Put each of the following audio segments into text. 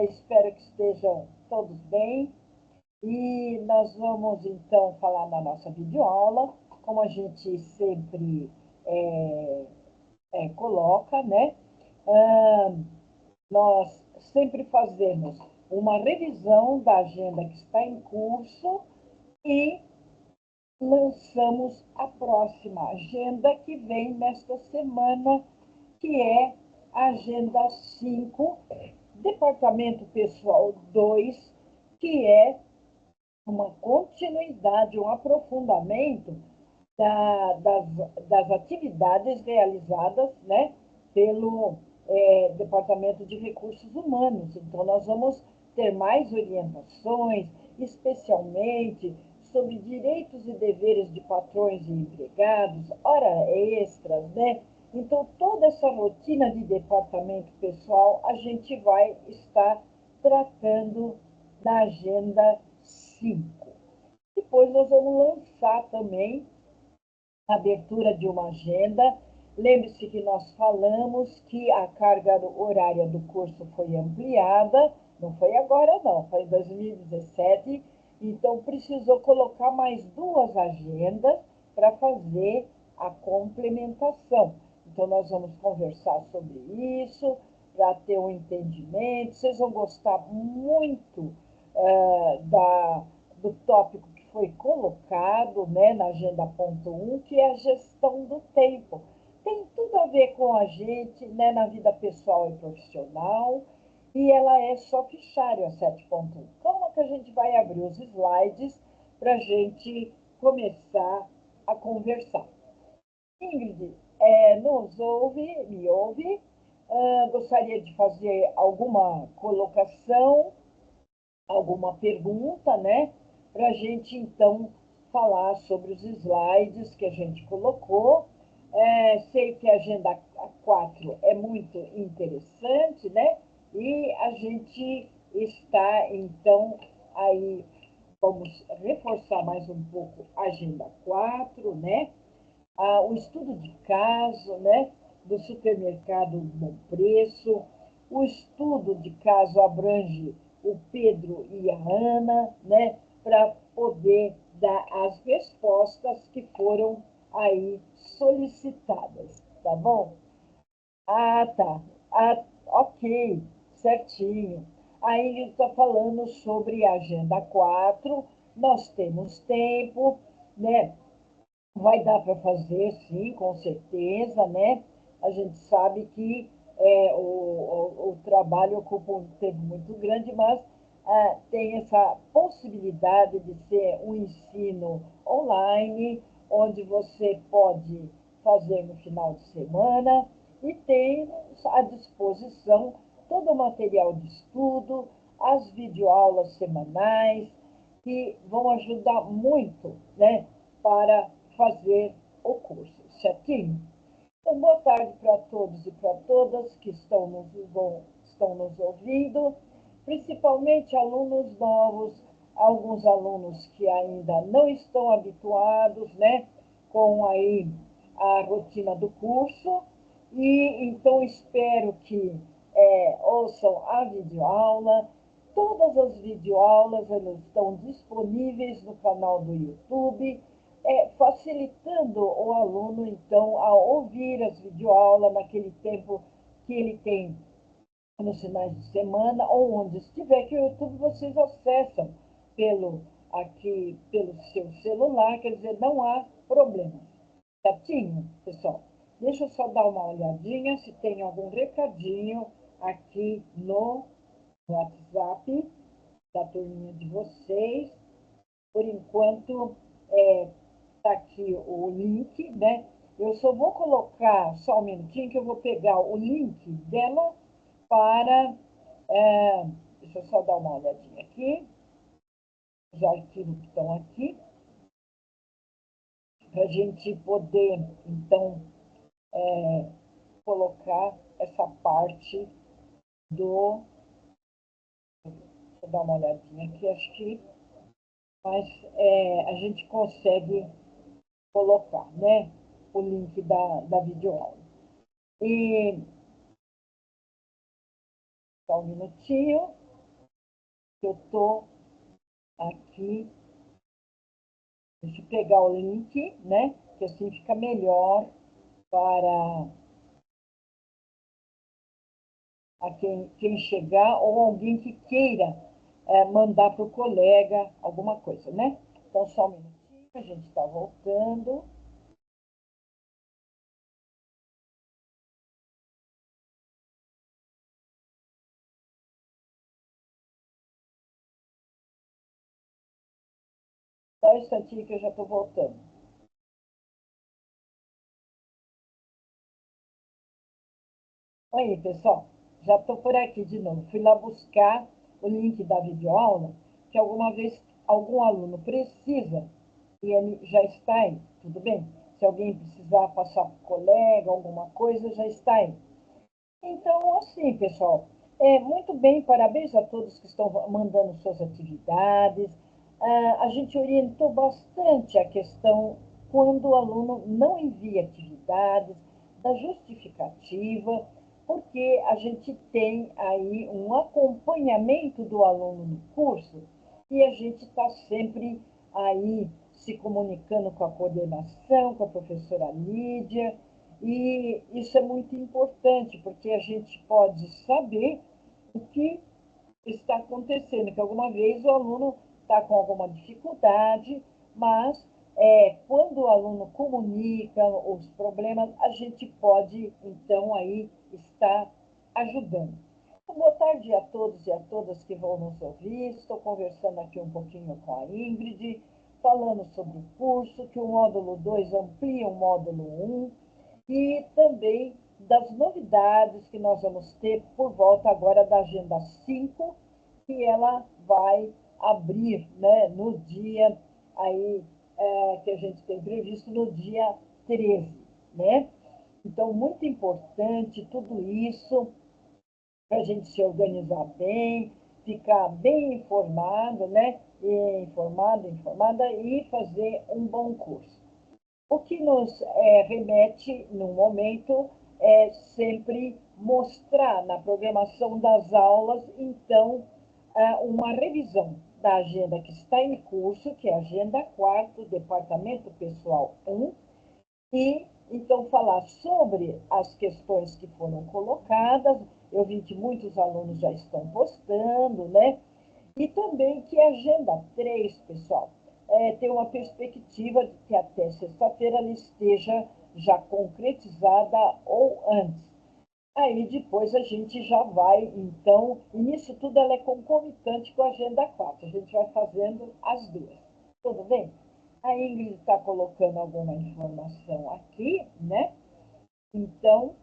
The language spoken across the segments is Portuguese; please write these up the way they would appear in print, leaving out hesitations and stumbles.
Espero que estejam todos bem. E nós vamos, então, falar na nossa videoaula, como a gente sempre é, coloca, né? Ah, nós sempre fazemos uma revisão da agenda que está em curso e lançamos a próxima agenda que vem nesta semana, que é a Agenda 5, Departamento Pessoal 2, que é uma continuidade, um aprofundamento das atividades realizadas, né, pelo Departamento de Recursos Humanos. Então, nós vamos ter mais orientações, especialmente sobre direitos e deveres de patrões e empregados, hora extras, né? Então, toda essa rotina de departamento pessoal, a gente vai estar tratando na Agenda 5. Depois nós vamos lançar também a abertura de uma agenda. Lembre-se que nós falamos que a carga horária do curso foi ampliada, não foi agora não, foi em 2017, então precisou colocar mais 2 agendas para fazer a complementação. Então nós vamos conversar sobre isso, para ter um entendimento. Vocês vão gostar muito do tópico que foi colocado, né, na Agenda ponto 1, que é a gestão do tempo. Tem tudo a ver com a gente, né, na vida pessoal e profissional, e ela é só fichário, a 7.1. Calma que a gente vai abrir os slides para a gente começar a conversar. Ingrid, nos ouve, me ouve? Gostaria de fazer alguma colocação, alguma pergunta, né? Para a gente, então, falar sobre os slides que a gente colocou. Sei que a Agenda 4 é muito interessante, né? E a gente está, então, aí, vamos reforçar mais um pouco a Agenda 4, né? O estudo de caso, né, do supermercado Bom Preço. O estudo de caso abrange o Pedro e a Ana, né, para poder dar as respostas que foram aí solicitadas, tá bom? Tá. Ok, certinho. Aí ele está falando sobre a Agenda 4, nós temos tempo, né? Vai dar para fazer, sim, com certeza, né? A gente sabe que o trabalho ocupa um tempo muito grande, mas tem essa possibilidade de ser um ensino online, onde você pode fazer no final de semana e tem à disposição todo o material de estudo, as videoaulas semanais, que vão ajudar muito, né, para fazer o curso, certinho? Então, boa tarde para todos e para todas que estão nos ouvindo, principalmente alunos novos, alguns alunos que ainda não estão habituados, né, com aí a rotina do curso, e então espero que ouçam a videoaula. Todas as videoaulas elas estão disponíveis no canal do YouTube, facilitando o aluno, então, a ouvir as videoaulas naquele tempo que ele tem nos finais de semana ou onde estiver, que o YouTube vocês acessam pelo seu celular, quer dizer, não há problema. Certinho, pessoal? Deixa eu só dar uma olhadinha se tem algum recadinho aqui no WhatsApp da turminha de vocês. Por enquanto, está aqui o link, né? Eu só vou colocar, só um minutinho, que eu vou pegar o link dela para... deixa eu só dar uma olhadinha aqui. Os arquivos que estão aqui. Para a gente poder, então, colocar essa parte do... Deixa eu dar uma olhadinha aqui, acho que... Mas a gente consegue colocar, né? O link da, videoaula. E Só um minutinho, que eu estou aqui. Deixa eu pegar o link, né? Que assim fica melhor para quem chegar ou alguém que queira mandar para o colega alguma coisa, né? Então, só um minutinho, a gente está voltando. Só um instantinho que eu já estou voltando. Oi, pessoal. Já estou por aqui de novo. Fui lá buscar o link da videoaula, que alguma vez algum aluno precisa, e ele já está aí, tudo bem? Se alguém precisar passar para o colega, alguma coisa, já está aí. Então, assim, pessoal, muito bem, parabéns a todos que estão mandando suas atividades. A gente orientou bastante a questão quando o aluno não envia atividades, da justificativa, porque a gente tem aí um acompanhamento do aluno no curso e a gente está sempre aí se comunicando com a coordenação, com a professora Lídia, e isso é muito importante, porque a gente pode saber o que está acontecendo, que alguma vez o aluno está com alguma dificuldade, mas quando o aluno comunica os problemas, a gente pode, então, aí estar ajudando. Então, boa tarde a todos e a todas que vão nos ouvir. Estou conversando aqui um pouquinho com a Ingrid, falando sobre o curso, que o módulo 2 amplia o módulo 1, e também das novidades que nós vamos ter por volta agora da Agenda 5, que ela vai abrir, né, no dia aí, que a gente tem previsto no dia 13, né? Então, muito importante tudo isso para a gente se organizar bem, ficar bem informado, né? Informada e fazer um bom curso. O que nos remete, no momento, é sempre mostrar na programação das aulas, então, uma revisão da agenda que está em curso, que é a Agenda 4, Departamento Pessoal 1, e então falar sobre as questões que foram colocadas. Eu vi que muitos alunos já estão postando, né? E também que a Agenda 3, pessoal, tem uma perspectiva de que até sexta-feira ela esteja já concretizada ou antes. Aí depois a gente já vai, então, e nisso tudo ela é concomitante com a Agenda 4. A gente vai fazendo as duas. Tudo bem? A Ingrid está colocando alguma informação aqui, né? Então,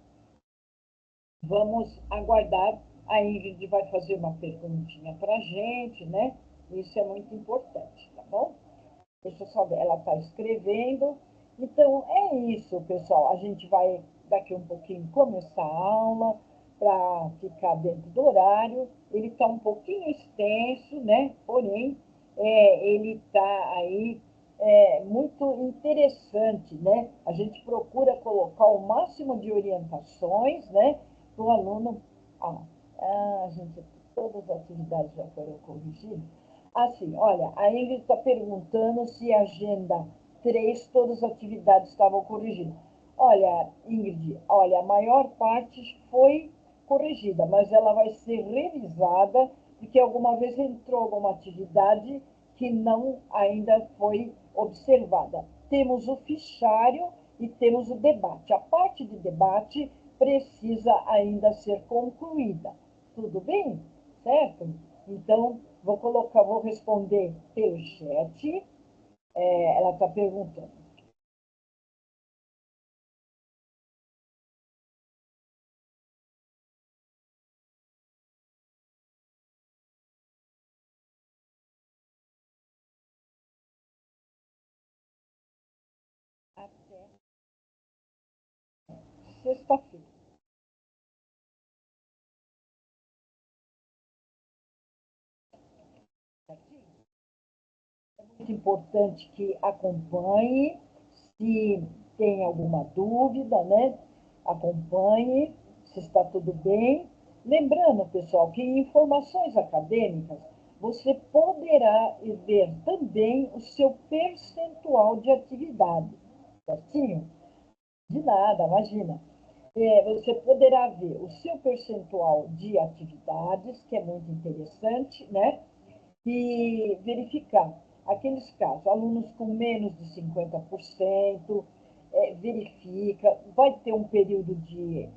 vamos aguardar. A Ingrid vai fazer uma perguntinha para a gente, né? Isso é muito importante, tá bom? Deixa eu só ver, ela está escrevendo. Então, é isso, pessoal. A gente vai, daqui um pouquinho, começar a aula para ficar dentro do horário. Ele está um pouquinho extenso, né? Porém, ele está aí muito interessante, né? A gente procura colocar o máximo de orientações, né? Para o aluno. Gente, todas as atividades já foram corrigidas. Assim, olha, a Ingrid está perguntando se a agenda 3 todas as atividades estavam corrigidas. Olha, Ingrid, olha, a maior parte foi corrigida, mas ela vai ser revisada, porque alguma vez entrou alguma atividade que não ainda foi observada. Temos o fichário e temos o debate. A parte de debate precisa ainda ser concluída. Tudo bem? Certo? Então, vou responder pelo chat. Ela está perguntando. Até sexta-feira. É muito importante que acompanhe, se tem alguma dúvida, né? Acompanhe, se está tudo bem. Lembrando, pessoal, que em informações acadêmicas, você poderá ver também o seu percentual de atividade, certinho? De nada, imagina. Você poderá ver o seu percentual de atividades, que é muito interessante, né? E verificar aqueles casos, alunos com menos de 50%, verifica, vai ter um período de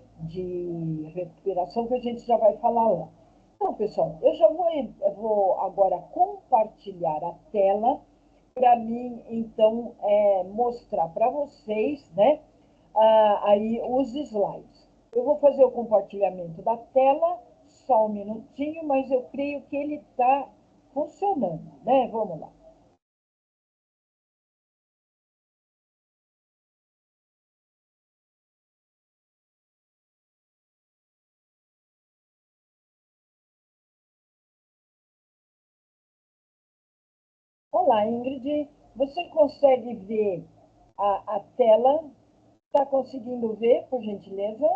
recuperação que a gente já vai falar lá. Então, pessoal, eu vou agora compartilhar a tela para mim, então, mostrar para vocês, né, aí os slides. Eu vou fazer o compartilhamento da tela, só um minutinho, mas eu creio que ele está funcionando, né? Vamos lá. Olá, Ingrid. Você consegue ver a tela? Está conseguindo ver, por gentileza?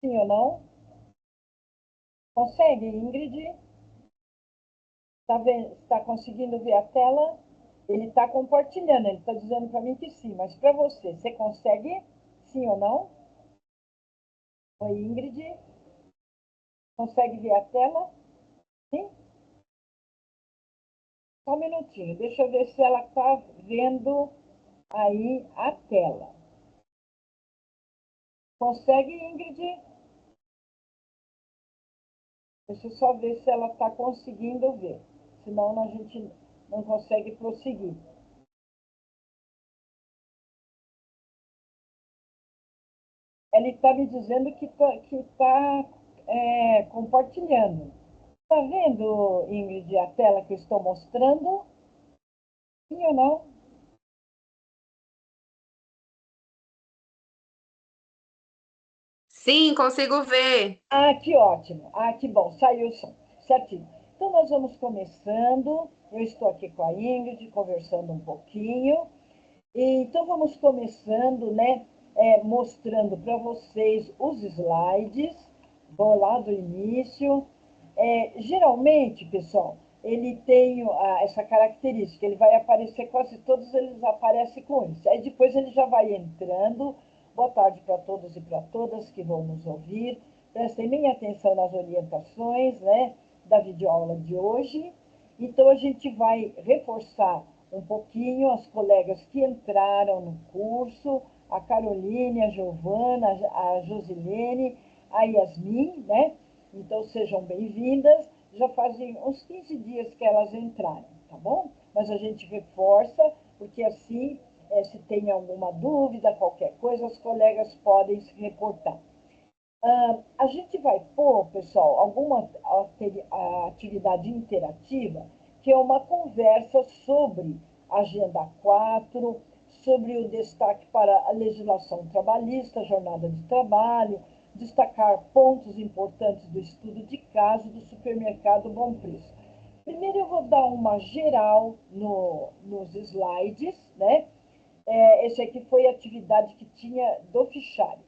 Sim ou não? Consegue, Ingrid? Está conseguindo ver a tela? Ele está compartilhando, ele está dizendo para mim que sim, mas para você, você consegue? Sim ou não? Oi, Ingrid. Consegue ver a tela? Sim? Só um minutinho, deixa eu ver se ela está vendo aí a tela. Consegue, Ingrid? Deixa eu só ver se ela está conseguindo ver. Senão a gente não consegue prosseguir. Ele está me dizendo que está compartilhando. Está vendo, Ingrid, a tela que eu estou mostrando? Sim ou não? Sim, consigo ver. Ah, que ótimo. Ah, que bom. Saiu o som. Certinho. Então, nós vamos começando. Eu estou aqui com a Ingrid, conversando um pouquinho. Então, vamos começando, né? Mostrando para vocês os slides. Vou lá do início. Geralmente, pessoal, ele tem essa característica. Ele vai aparecer, quase todos eles aparecem com isso. Aí depois ele já vai entrando. Boa tarde para todos e para todas que vão nos ouvir. Prestem bem atenção nas orientações, né, da videoaula de hoje. Então, a gente vai reforçar um pouquinho as colegas que entraram no curso, a Caroline, a Giovana, a Josilene, a Yasmin, né? Então, sejam bem-vindas. Já fazem uns 15 dias que elas entraram, tá bom? Mas a gente reforça, porque assim, se tem alguma dúvida, qualquer coisa, as colegas podem se reportar. A gente vai pôr, pessoal, alguma atividade interativa, que é uma conversa sobre a Agenda 4, sobre o destaque para a legislação trabalhista, jornada de trabalho, destacar pontos importantes do estudo de caso do supermercado Bom Preço. Primeiro eu vou dar uma geral nos slides, né? Esse aqui foi a atividade que tinha do fichário.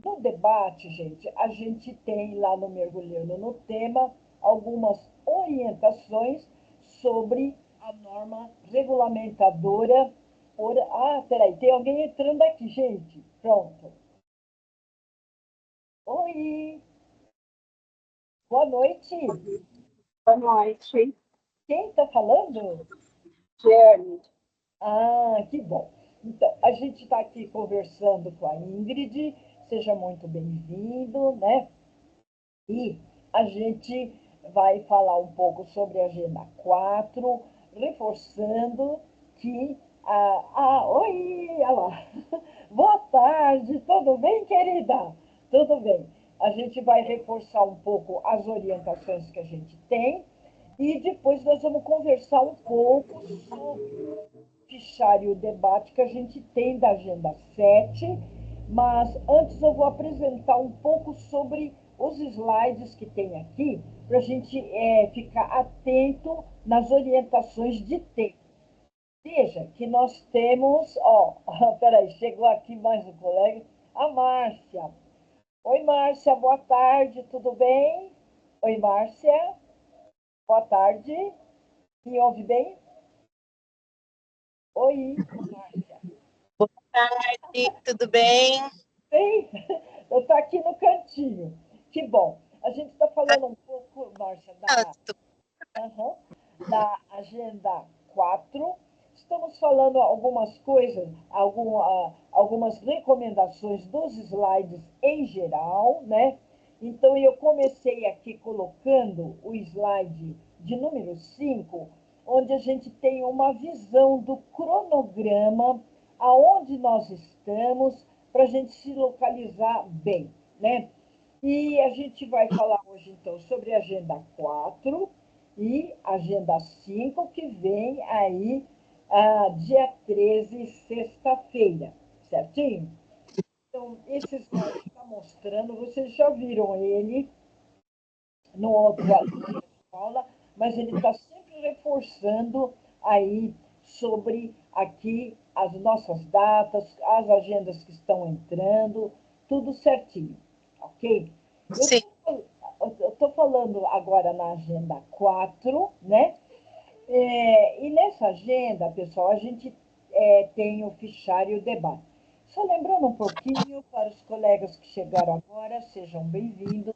No debate, gente, a gente tem lá no Mergulhando no Tema algumas orientações sobre a norma regulamentadora. Peraí, tem alguém entrando aqui, gente. Pronto. Oi, boa noite. Boa noite, Quem está falando? Jenny. Ah, que bom. Então, a gente está aqui conversando com a Ingrid. Seja muito bem-vindo, né? E a gente vai falar um pouco sobre a Agenda 4, reforçando que oi, olha lá. Boa tarde, tudo bem, querida? Tudo bem. A gente vai reforçar um pouco as orientações que a gente tem e depois nós vamos conversar um pouco sobre fichário o debate que a gente tem da Agenda 7, mas antes eu vou apresentar um pouco sobre os slides que tem aqui, para a gente ficar atento nas orientações de tempo. Veja que nós temos, ó, peraí, chegou aqui mais um colega, a Márcia. Oi, Márcia, boa tarde, tudo bem? Oi, Márcia, boa tarde. Me ouve bem? Oi, Márcia. Tarde, tudo bem? Bem, eu estou aqui no cantinho. Que bom. A gente está falando um pouco, Márcia, Ah, aham, da Agenda 4. Estamos falando algumas coisas, algumas recomendações dos slides em geral, né? Então, eu comecei aqui colocando o slide de número 5, onde a gente tem uma visão do cronograma, aonde nós estamos, para a gente se localizar bem, né? E a gente vai falar hoje, então, sobre a Agenda 4 e Agenda 5, que vem aí dia 13, sexta-feira, certinho? Então, esse slide está mostrando, vocês já viram ele no outro aluno da escola, mas ele está sempre reforçando aí sobre aqui as nossas datas, as agendas que estão entrando, tudo certinho, ok? Eu sim, estou falando agora na agenda 4, né? E nessa agenda, pessoal, a gente tem o fichário debate. Só lembrando um pouquinho para os colegas que chegaram agora, sejam bem-vindos.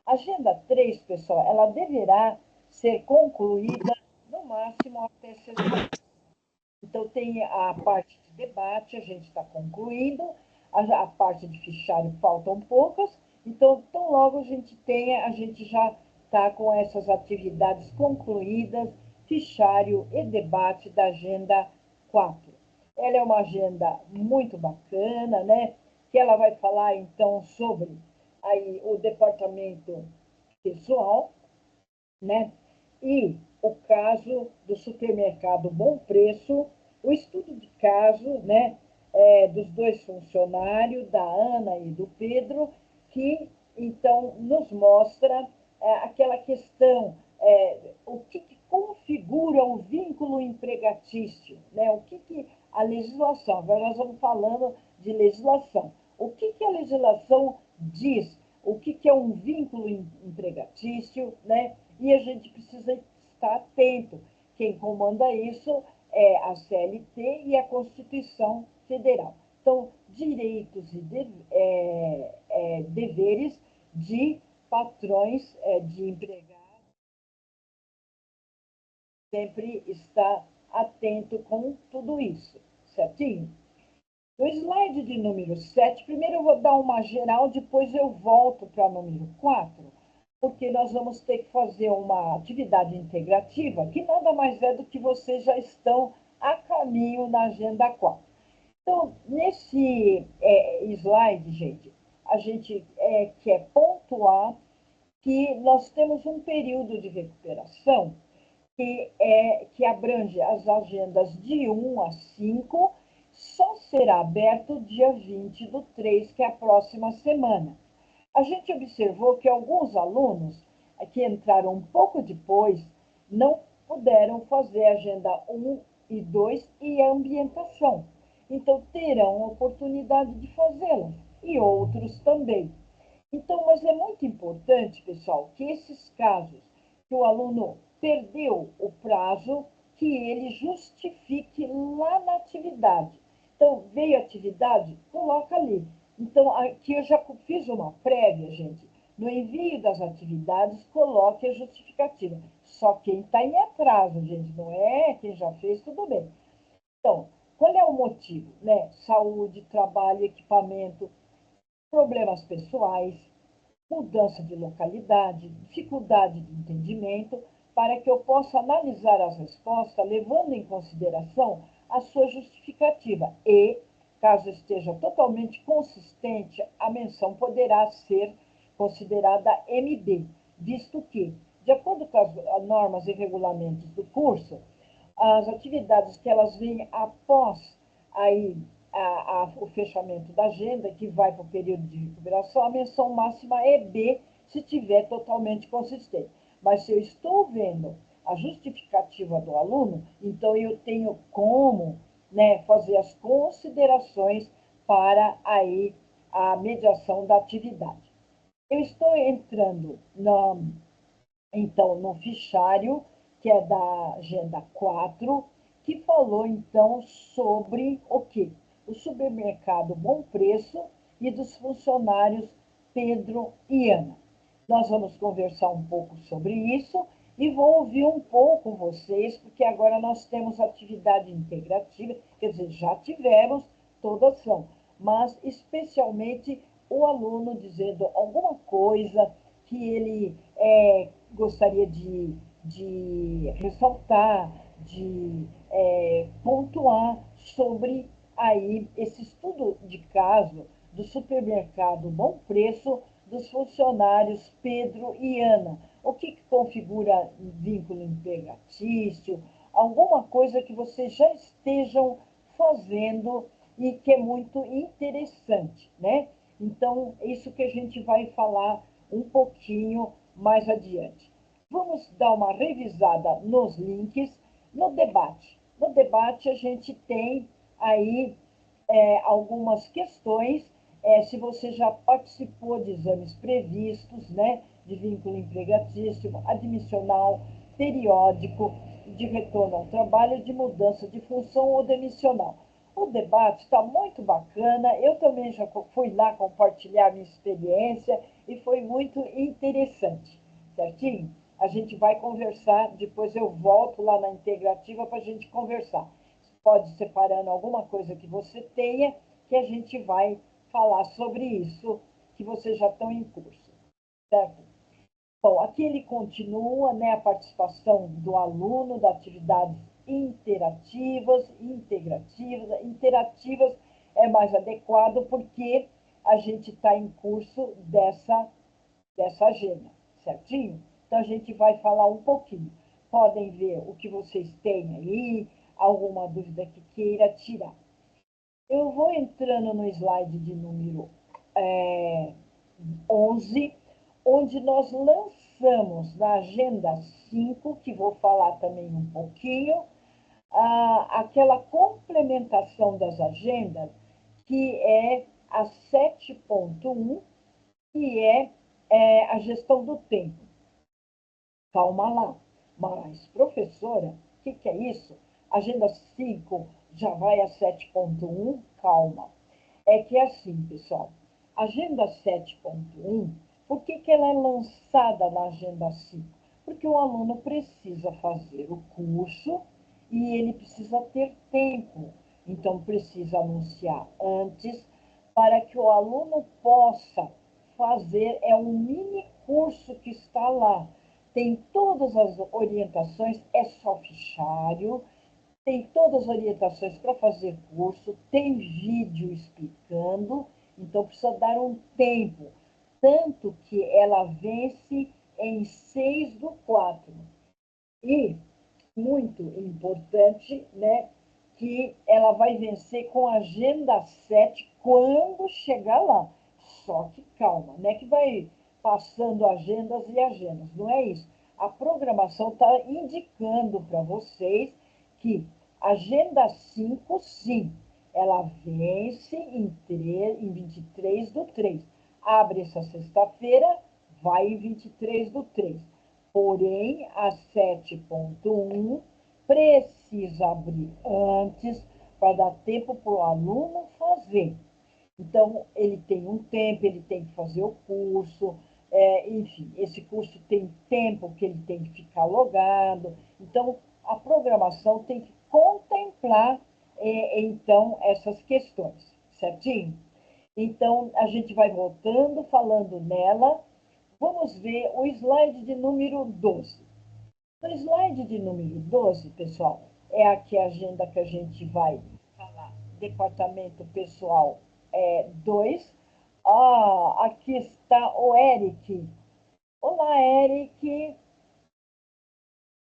A agenda 3, pessoal, ela deverá ser concluída no máximo até sexta. Então, tem a parte de debate, a gente está concluindo, a parte de fichário faltam poucas, então, tão logo a gente tenha, a gente já está com essas atividades concluídas, fichário e debate da Agenda 4. Ela é uma agenda muito bacana, né? Que ela vai falar, então, sobre aí, o departamento pessoal, né? E o caso do supermercado Bom Preço, o estudo de caso, né, dos dois funcionários, da Ana e do Pedro, que então nos mostra aquela questão, o que configura o vínculo empregatício, né? O que a legislação, agora nós vamos falando de legislação, o que a legislação diz, o que é um vínculo empregatício, né? E a gente precisa estar atento. Quem comanda isso é a CLT e a Constituição Federal. Então, direitos e deveres de patrões, de empregados, sempre está atento com tudo isso, certinho? No slide de número 7, primeiro eu vou dar uma geral, depois eu volto para o número 4, porque nós vamos ter que fazer uma atividade integrativa, que nada mais é do que vocês já estão a caminho na Agenda 4. Então, nesse slide, gente, a gente quer pontuar que nós temos um período de recuperação que abrange as agendas de 1 a 5, só será aberto dia 20 do 3, que é a próxima semana. A gente observou que alguns alunos que entraram um pouco depois não puderam fazer a agenda 1 e 2 e a ambientação. Então, terão a oportunidade de fazê-las, e outros também. Então, mas é muito importante, pessoal, que esses casos que o aluno perdeu o prazo, que ele justifique lá na atividade. Então, veio a atividade, coloca ali. Então, aqui eu já fiz uma prévia, gente. No envio das atividades, coloque a justificativa. Só quem está em atraso, gente, não é quem já fez, tudo bem. Então, qual é o motivo? Né? Saúde, trabalho, equipamento, problemas pessoais, mudança de localidade, dificuldade de entendimento, para que eu possa analisar as respostas levando em consideração a sua justificativa e, caso esteja totalmente consistente, a menção poderá ser considerada MB, visto que, de acordo com as normas e regulamentos do curso, as atividades que elas vêm após aí o fechamento da agenda, que vai para o período de recuperação, a menção máxima é B, se tiver totalmente consistente. Mas se eu estou vendo a justificativa do aluno, então eu tenho como, né, fazer as considerações para aí a mediação da atividade. Eu estou entrando então, no fichário, que é da Agenda 4, que falou, então, sobre o quê? O supermercado Bom Preço e dos funcionários Pedro e Ana. Nós vamos conversar um pouco sobre isso e vou ouvir um pouco vocês, porque agora nós temos atividade integrativa, quer dizer, já tivemos, todas são, mas especialmente o aluno dizendo alguma coisa que ele gostaria de ressaltar, de pontuar sobre aí esse estudo de caso do supermercado Bom Preço dos funcionários Pedro e Ana. O que configura vínculo empregatício? Alguma coisa que vocês já estejam fazendo e que é muito interessante, né? Então, é isso que a gente vai falar um pouquinho mais adiante. Vamos dar uma revisada nos links no debate. No debate, a gente tem aí algumas questões. Se você já participou de exames previstos, né, de vínculo empregatício, admissional, periódico, de retorno ao trabalho, de mudança de função ou demissional. O debate está muito bacana. Eu também já fui lá compartilhar minha experiência e foi muito interessante, certinho? A gente vai conversar, depois eu volto lá na integrativa para a gente conversar. Pode separando alguma coisa que você tenha, que a gente vai falar sobre isso, que vocês já estão em curso, certo? Bom, aqui ele continua, né, a participação do aluno, da atividades interativas, integrativas. Interativas é mais adequado porque a gente está em curso dessa agenda, certinho? Então, a gente vai falar um pouquinho. Podem ver o que vocês têm aí, alguma dúvida que queira tirar. Eu vou entrando no slide de número 11, onde nós lançamos na Agenda 5, que vou falar também um pouquinho, aquela complementação das agendas, que é a 7.1, que a gestão do tempo. Calma lá. Mas, professora, o que é isso? Agenda 5 já vai a 7.1? Calma. É que é assim, pessoal. Agenda 7.1, por que ela é lançada na Agenda 5? Porque o aluno precisa fazer o curso e ele precisa ter tempo. Então, precisa anunciar antes para que o aluno possa fazer, é um mini curso que está lá. Tem todas as orientações, é só fichário, tem todas as orientações para fazer curso, tem vídeo explicando, então precisa dar um tempo. Tanto que ela vence em 6/4. E, muito importante, né, que ela vai vencer com a Agenda 7 quando chegar lá. Só que calma, né, que vai passando agendas e agendas, não é isso. A programação está indicando para vocês que Agenda 5, sim, ela vence em 23/3. Abre essa sexta-feira, vai em 23/3. Porém, a 7.1 precisa abrir antes para dar tempo para o aluno fazer. Então, ele tem um tempo, ele tem que fazer o curso, enfim, esse curso tem tempo que ele tem que ficar logado. Então, a programação tem que contemplar, então, essas questões, certinho? Então, a gente vai voltando, falando nela. Vamos ver o slide de número 12. No slide de número 12, pessoal, é aqui a agenda que a gente vai falar. Departamento Pessoal 2. Aqui está o Eric. Olá, Eric.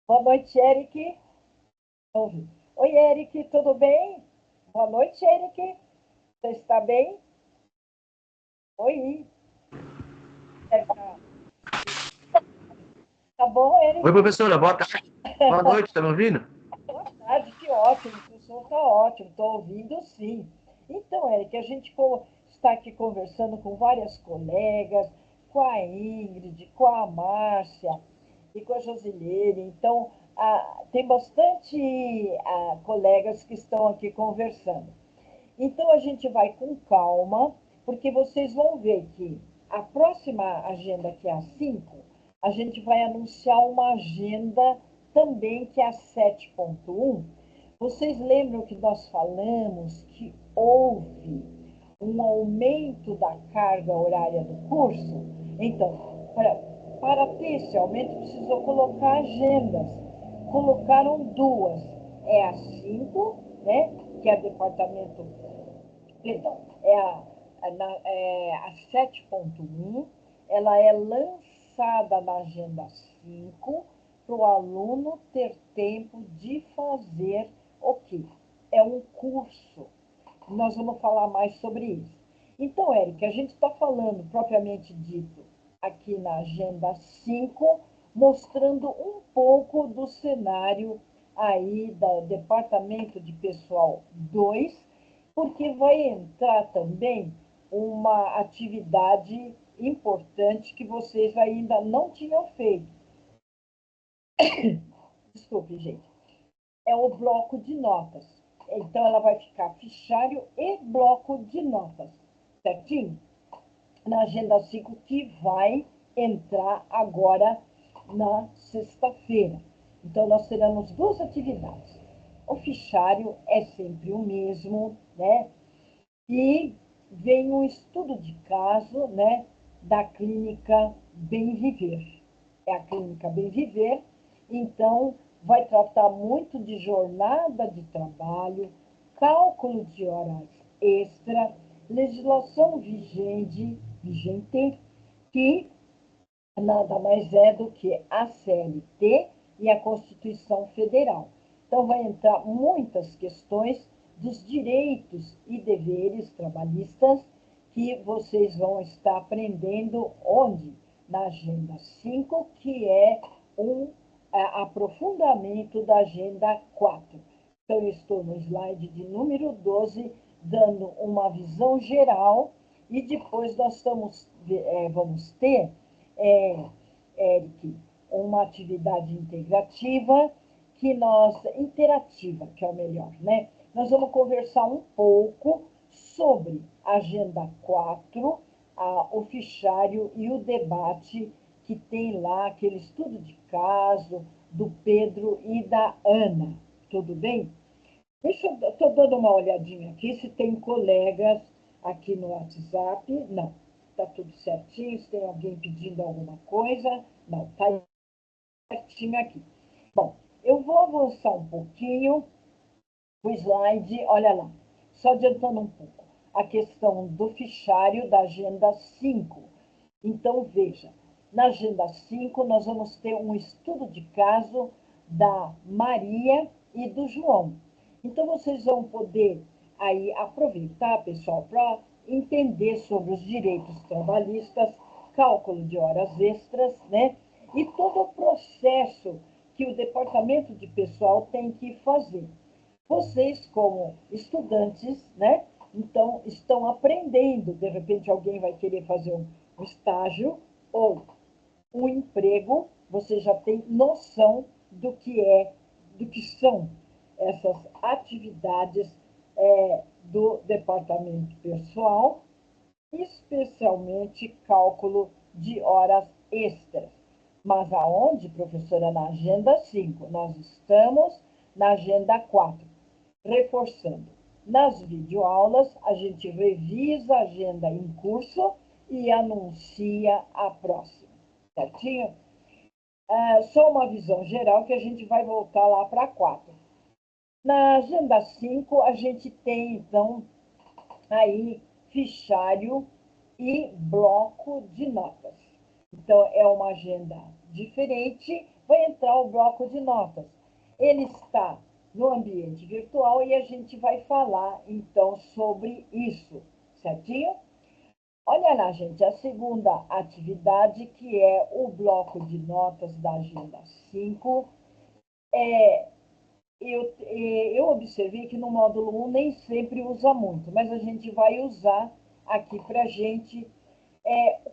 Boa noite, Eric. Oi, Eric, tudo bem? Boa noite, Eric. Você está bem? Oi. Tá bom, Eric? Oi, professora, boa tarde. Boa noite, está me ouvindo? Boa tarde, que ótimo, o som está ótimo, estou ouvindo sim. Então, Eric, a gente está aqui conversando com várias colegas, com a Ingrid, com a Márcia e com a Josilene. Então, tem bastante colegas que estão aqui conversando. Então, a gente vai com calma, porque vocês vão ver que a próxima agenda, que é a 5, a gente vai anunciar uma agenda também, que é a 7.1. Vocês lembram que nós falamos que houve um aumento da carga horária do curso? Então, para ter esse aumento, precisou colocar agendas. Colocaram duas. É a 5, né, que é departamento, perdão, a 7.1, ela é lançada na agenda 5 para o aluno ter tempo de fazer o quê? É um curso. Nós vamos falar mais sobre isso. Então, Érica, a gente está falando, propriamente dito, aqui na agenda 5, mostrando um pouco do cenário aí do Departamento de Pessoal 2, porque vai entrar também uma atividade importante que vocês ainda não tinham feito. Desculpe, gente. É o bloco de notas. Então, ela vai ficar fichário e bloco de notas, certinho? Na agenda 5, que vai entrar agora na sexta-feira. Então, nós teremos duas atividades. O fichário é sempre o mesmo, né? E vem um estudo de caso, né, da clínica Bem Viver. É a clínica Bem Viver, então vai tratar muito de jornada de trabalho, cálculo de horas extra, legislação vigente, que nada mais é do que a CLT e a Constituição Federal. Então, vai entrar muitas questões dos direitos e deveres trabalhistas que vocês vão estar aprendendo onde? Na Agenda 5, que é um aprofundamento da Agenda 4. Então, eu estou no slide de número 12, dando uma visão geral, e depois nós vamos ter, Eric, uma atividade integrativa, interativa, que é o melhor, né? Nós vamos conversar um pouco sobre a Agenda 4, o fichário e o debate que tem lá, aquele estudo de caso do Pedro e da Ana. Tudo bem? Estou dando uma olhadinha aqui se tem colegas aqui no WhatsApp. Não, está tudo certinho. Se tem alguém pedindo alguma coisa, não, está certinho aqui. Bom, eu vou avançar um pouquinho o slide, olha lá, só adiantando um pouco, a questão do fichário da Agenda 5. Então, veja, na Agenda 5 nós vamos ter um estudo de caso da Maria e do João. Então, vocês vão poder aí aproveitar, pessoal, para entender sobre os direitos trabalhistas, cálculo de horas extras, né? E todo o processo que o departamento de pessoal tem que fazer. Vocês, como estudantes, né? Então, estão aprendendo. De repente, alguém vai querer fazer um estágio ou um emprego, você já tem noção do que são essas atividades do departamento pessoal, especialmente cálculo de horas extras. Mas aonde, professora? Na Agenda 5. Nós estamos na Agenda 4, reforçando. Nas videoaulas, a gente revisa a agenda em curso e anuncia a próxima, certinho? Só uma visão geral que a gente vai voltar lá para 4. Na Agenda 5, a gente tem, então, aí fichário e bloco de notas. Então, é uma agenda diferente, vai entrar o bloco de notas. Ele está no ambiente virtual e a gente vai falar, então, sobre isso, certinho? Olha lá, gente, a segunda atividade, que é o bloco de notas da Agenda 5, eu observei que no módulo 1 nem sempre usa muito, mas a gente vai usar aqui para a gente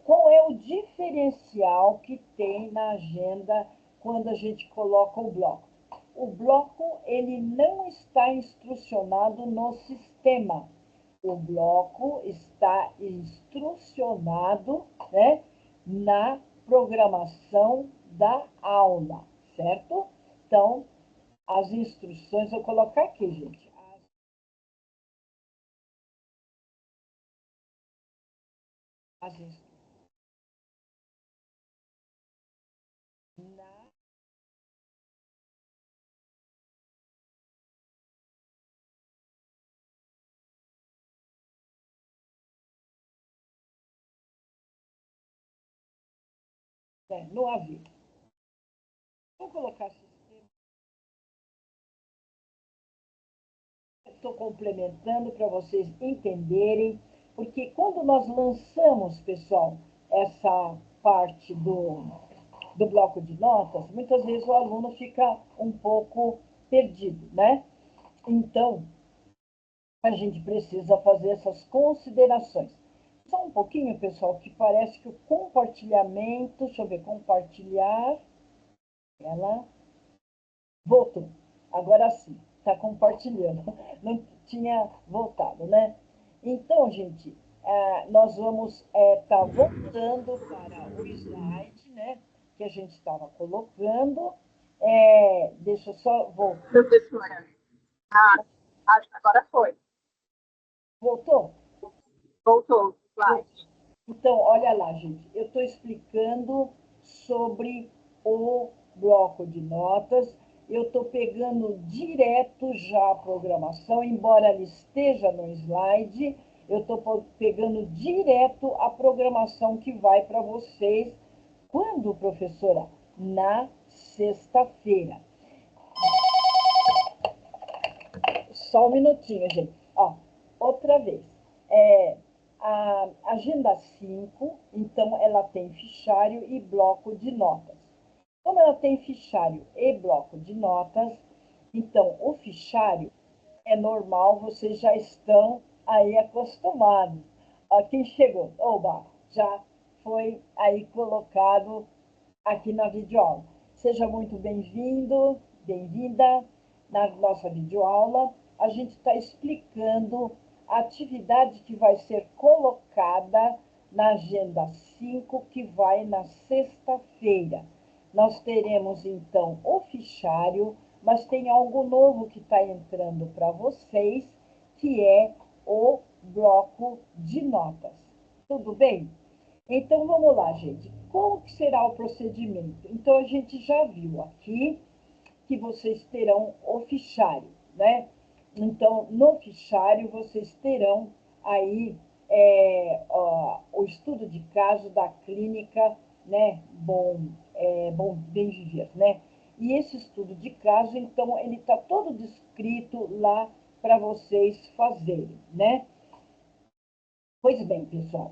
qual é o diferencial que tem na agenda quando a gente coloca o bloco? O bloco, ele não está instrucionado no sistema. O bloco está instrucionado, né, na programação da aula, certo? Então, as instruções, vou colocar aqui, gente. As instruções na no aviso. Vou colocar sistema. Estou complementando para vocês entenderem, porque quando nós lançamos, pessoal, essa parte do bloco de notas, muitas vezes o aluno fica um pouco perdido, né? Então, a gente precisa fazer essas considerações. Só um pouquinho, pessoal, que parece que o compartilhamento, deixa eu ver, compartilhar, ela voltou. Agora sim, está compartilhando. Não tinha voltado, né? Então, gente, nós vamos estar voltando para o slide, né? Que a gente estava colocando. Deixa eu só voltar. Professora, acho que agora foi. Voltou? Voltou, slide. Então, olha lá, gente, eu estou explicando sobre o bloco de notas. Eu estou pegando direto já a programação, embora ela esteja no slide, eu estou pegando direto a programação que vai para vocês. Quando, professora? Na sexta-feira. Só um minutinho, gente. Ó, outra vez. A agenda 5, então, ela tem fichário e bloco de notas. Como ela tem fichário e bloco de notas, então, o fichário é normal, vocês já estão aí acostumados. Ó, quem chegou? Oba, já foi aí colocado aqui na videoaula. Seja muito bem-vindo, bem-vinda na nossa videoaula. A gente está explicando a atividade que vai ser colocada na agenda 5, que vai na sexta-feira. Nós teremos, então, o fichário, mas tem algo novo que está entrando para vocês, que é o bloco de notas. Tudo bem? Então, vamos lá, gente. Como que será o procedimento? Então, a gente já viu aqui que vocês terão o fichário, né? Então, no fichário, vocês terão aí o estudo de caso da clínica, né? Bem Viver, né? E esse estudo de caso, então, ele está todo descrito lá para vocês fazerem, né? Pois bem, pessoal,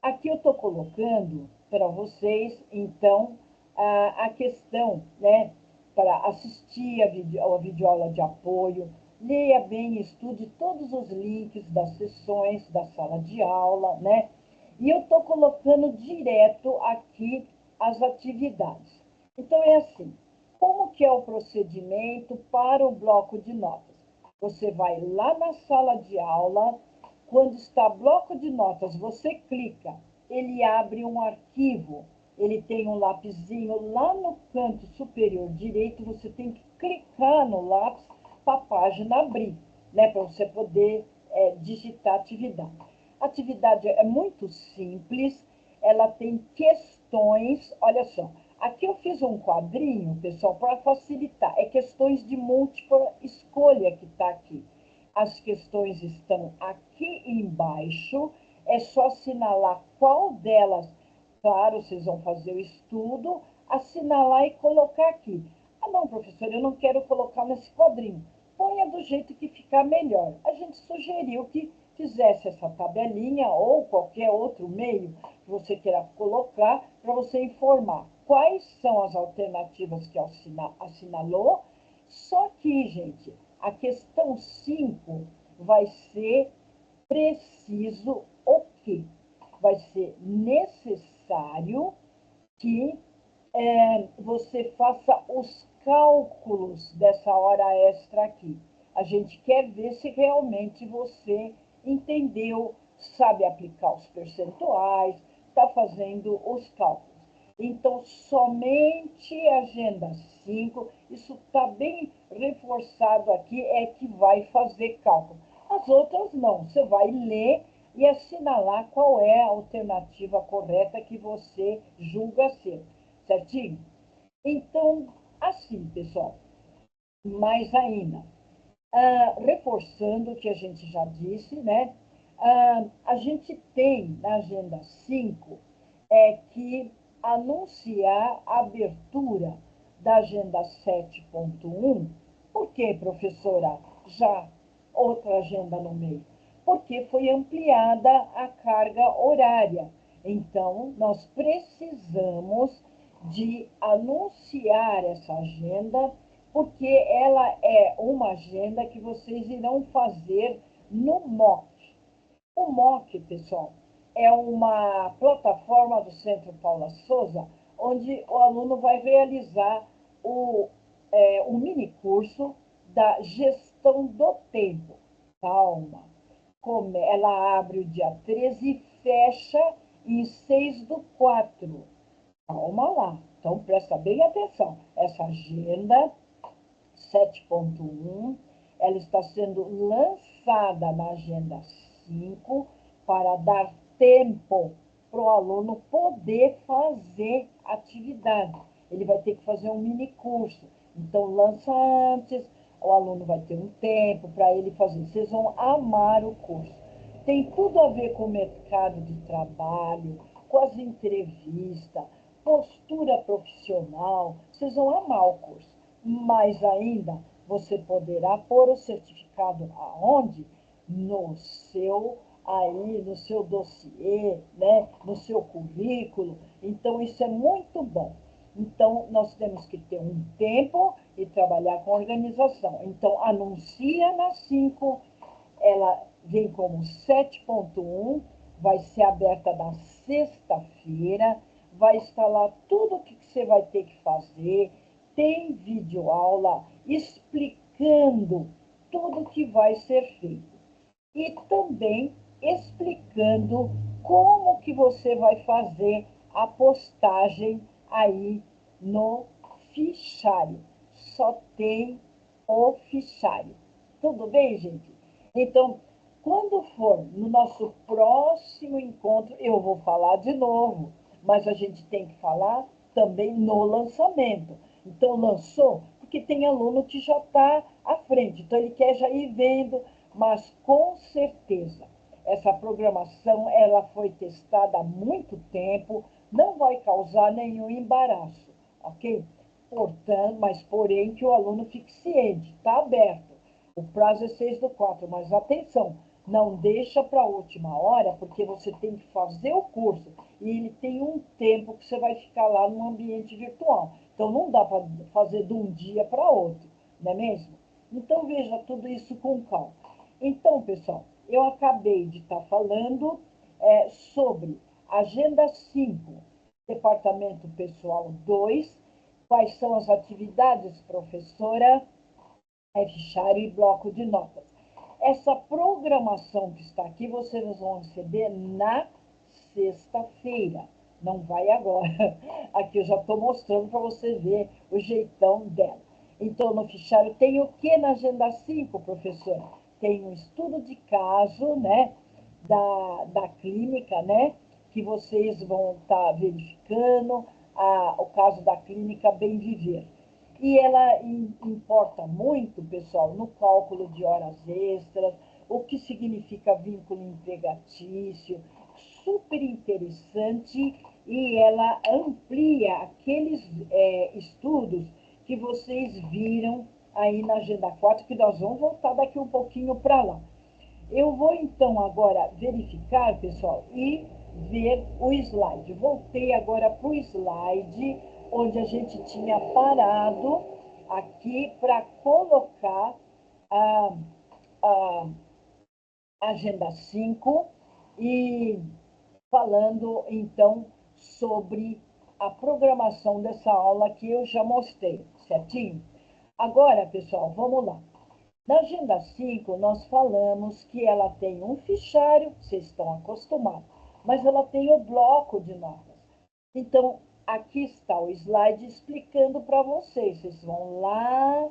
aqui eu estou colocando para vocês, então, a questão, né, para assistir a videoaula de apoio, leia bem e estude todos os links das sessões da sala de aula, né? E eu estou colocando direto aqui as atividades. Então, é assim, como que é o procedimento para o bloco de notas? Você vai lá na sala de aula, quando está bloco de notas, você clica, ele abre um arquivo, ele tem um lapisinho lá no canto superior direito, você tem que clicar no lápis para a página abrir, né, para você poder digitar a atividade. A atividade é muito simples, ela tem questões, olha só, aqui eu fiz um quadrinho, pessoal, para facilitar, é questões de múltipla escolha que está aqui. As questões estão aqui embaixo, é só assinalar qual delas, claro, vocês vão fazer o estudo, assinalar e colocar aqui. Ah, não, professor, eu não quero colocar nesse quadrinho. Ponha do jeito que ficar melhor. A gente sugeriu que fizesse essa tabelinha ou qualquer outro meio que você queira colocar para você informar quais são as alternativas que assinalou. Só que, gente, a questão 5 vai ser preciso o quê? vai ser necessário que você faça os cálculos dessa hora extra aqui. A gente quer ver se realmente você entendeu, sabe aplicar os percentuais, está fazendo os cálculos. Então, somente a agenda 5, isso está bem reforçado aqui, é que vai fazer cálculo. As outras não, você vai ler e assinalar qual é a alternativa correta que você julga ser, certinho? Então, assim, pessoal, mais ainda, reforçando o que a gente já disse, né? A gente tem na agenda 5 que anunciar a abertura da agenda 7.1. Por que, professora? Já outra agenda no meio? Porque foi ampliada a carga horária. Então, nós precisamos de anunciar essa agenda, porque ela é uma agenda que vocês irão fazer no MOC. O MOC, pessoal, é uma plataforma do Centro Paula Souza, onde o aluno vai realizar o mini curso da gestão do tempo. Calma. Ela abre o dia 13 e fecha em 6/4. Calma lá. Então, presta bem atenção. Essa agenda 7.1, ela está sendo lançada na agenda 5 para dar tempo para o aluno poder fazer atividade. Ele vai ter que fazer um mini curso. Então, lança antes, o aluno vai ter um tempo para ele fazer. Vocês vão amar o curso. Tem tudo a ver com o mercado de trabalho, com as entrevistas, postura profissional. Vocês vão amar o curso. Mais ainda, você poderá pôr o certificado aonde? No seu dossiê, né? No seu currículo. Então, isso é muito bom. Então, nós temos que ter um tempo e trabalhar com organização. Então, anuncia na 5, ela vem como 7.1, vai ser aberta na sexta-feira, vai estar lá tudo o que você vai ter que fazer, tem videoaula explicando tudo que vai ser feito. E também explicando como que você vai fazer a postagem aí no fichário. Só tem o fichário. Tudo bem, gente? Então, quando for no nosso próximo encontro, eu vou falar de novo, mas a gente tem que falar também no lançamento. Então, lançou, porque tem aluno que já está à frente, então ele quer já ir vendo, mas com certeza, essa programação ela foi testada há muito tempo, não vai causar nenhum embaraço, ok? Portanto, mas porém que o aluno fique ciente, está aberto. O prazo é 6/4, mas atenção, não deixa para a última hora, porque você tem que fazer o curso e ele tem um tempo que você vai ficar lá no ambiente virtual. Então, não dá para fazer de um dia para outro, não é mesmo? Então, veja tudo isso com calma. Então, pessoal, eu acabei de estar falando sobre Agenda 5, Departamento Pessoal 2, quais são as atividades, professora? Fichário e bloco de notas. Essa programação que está aqui, vocês vão receber na sexta-feira. Não vai agora. Aqui eu já estou mostrando para você ver o jeitão dela. Então, no fichário tem o que na agenda 5, professora? Tem um estudo de caso, né? Da clínica, né? Que vocês vão estar verificando o caso da clínica Bem Viver. E ela importa muito, pessoal, no cálculo de horas extras, o que significa vínculo empregatício, super interessante, e ela amplia aqueles estudos que vocês viram aí na Agenda 4, que nós vamos voltar daqui um pouquinho para lá. Eu vou, então, agora verificar, pessoal, e ver o slide. Voltei agora para o slide onde a gente tinha parado aqui para colocar a Agenda 5 e falando, então, sobre a programação dessa aula que eu já mostrei, certinho? Agora, pessoal, vamos lá. Na Agenda 5, nós falamos que ela tem um fichário, vocês estão acostumados, mas ela tem o bloco de notas. Então, aqui está o slide explicando para vocês. Vocês vão lá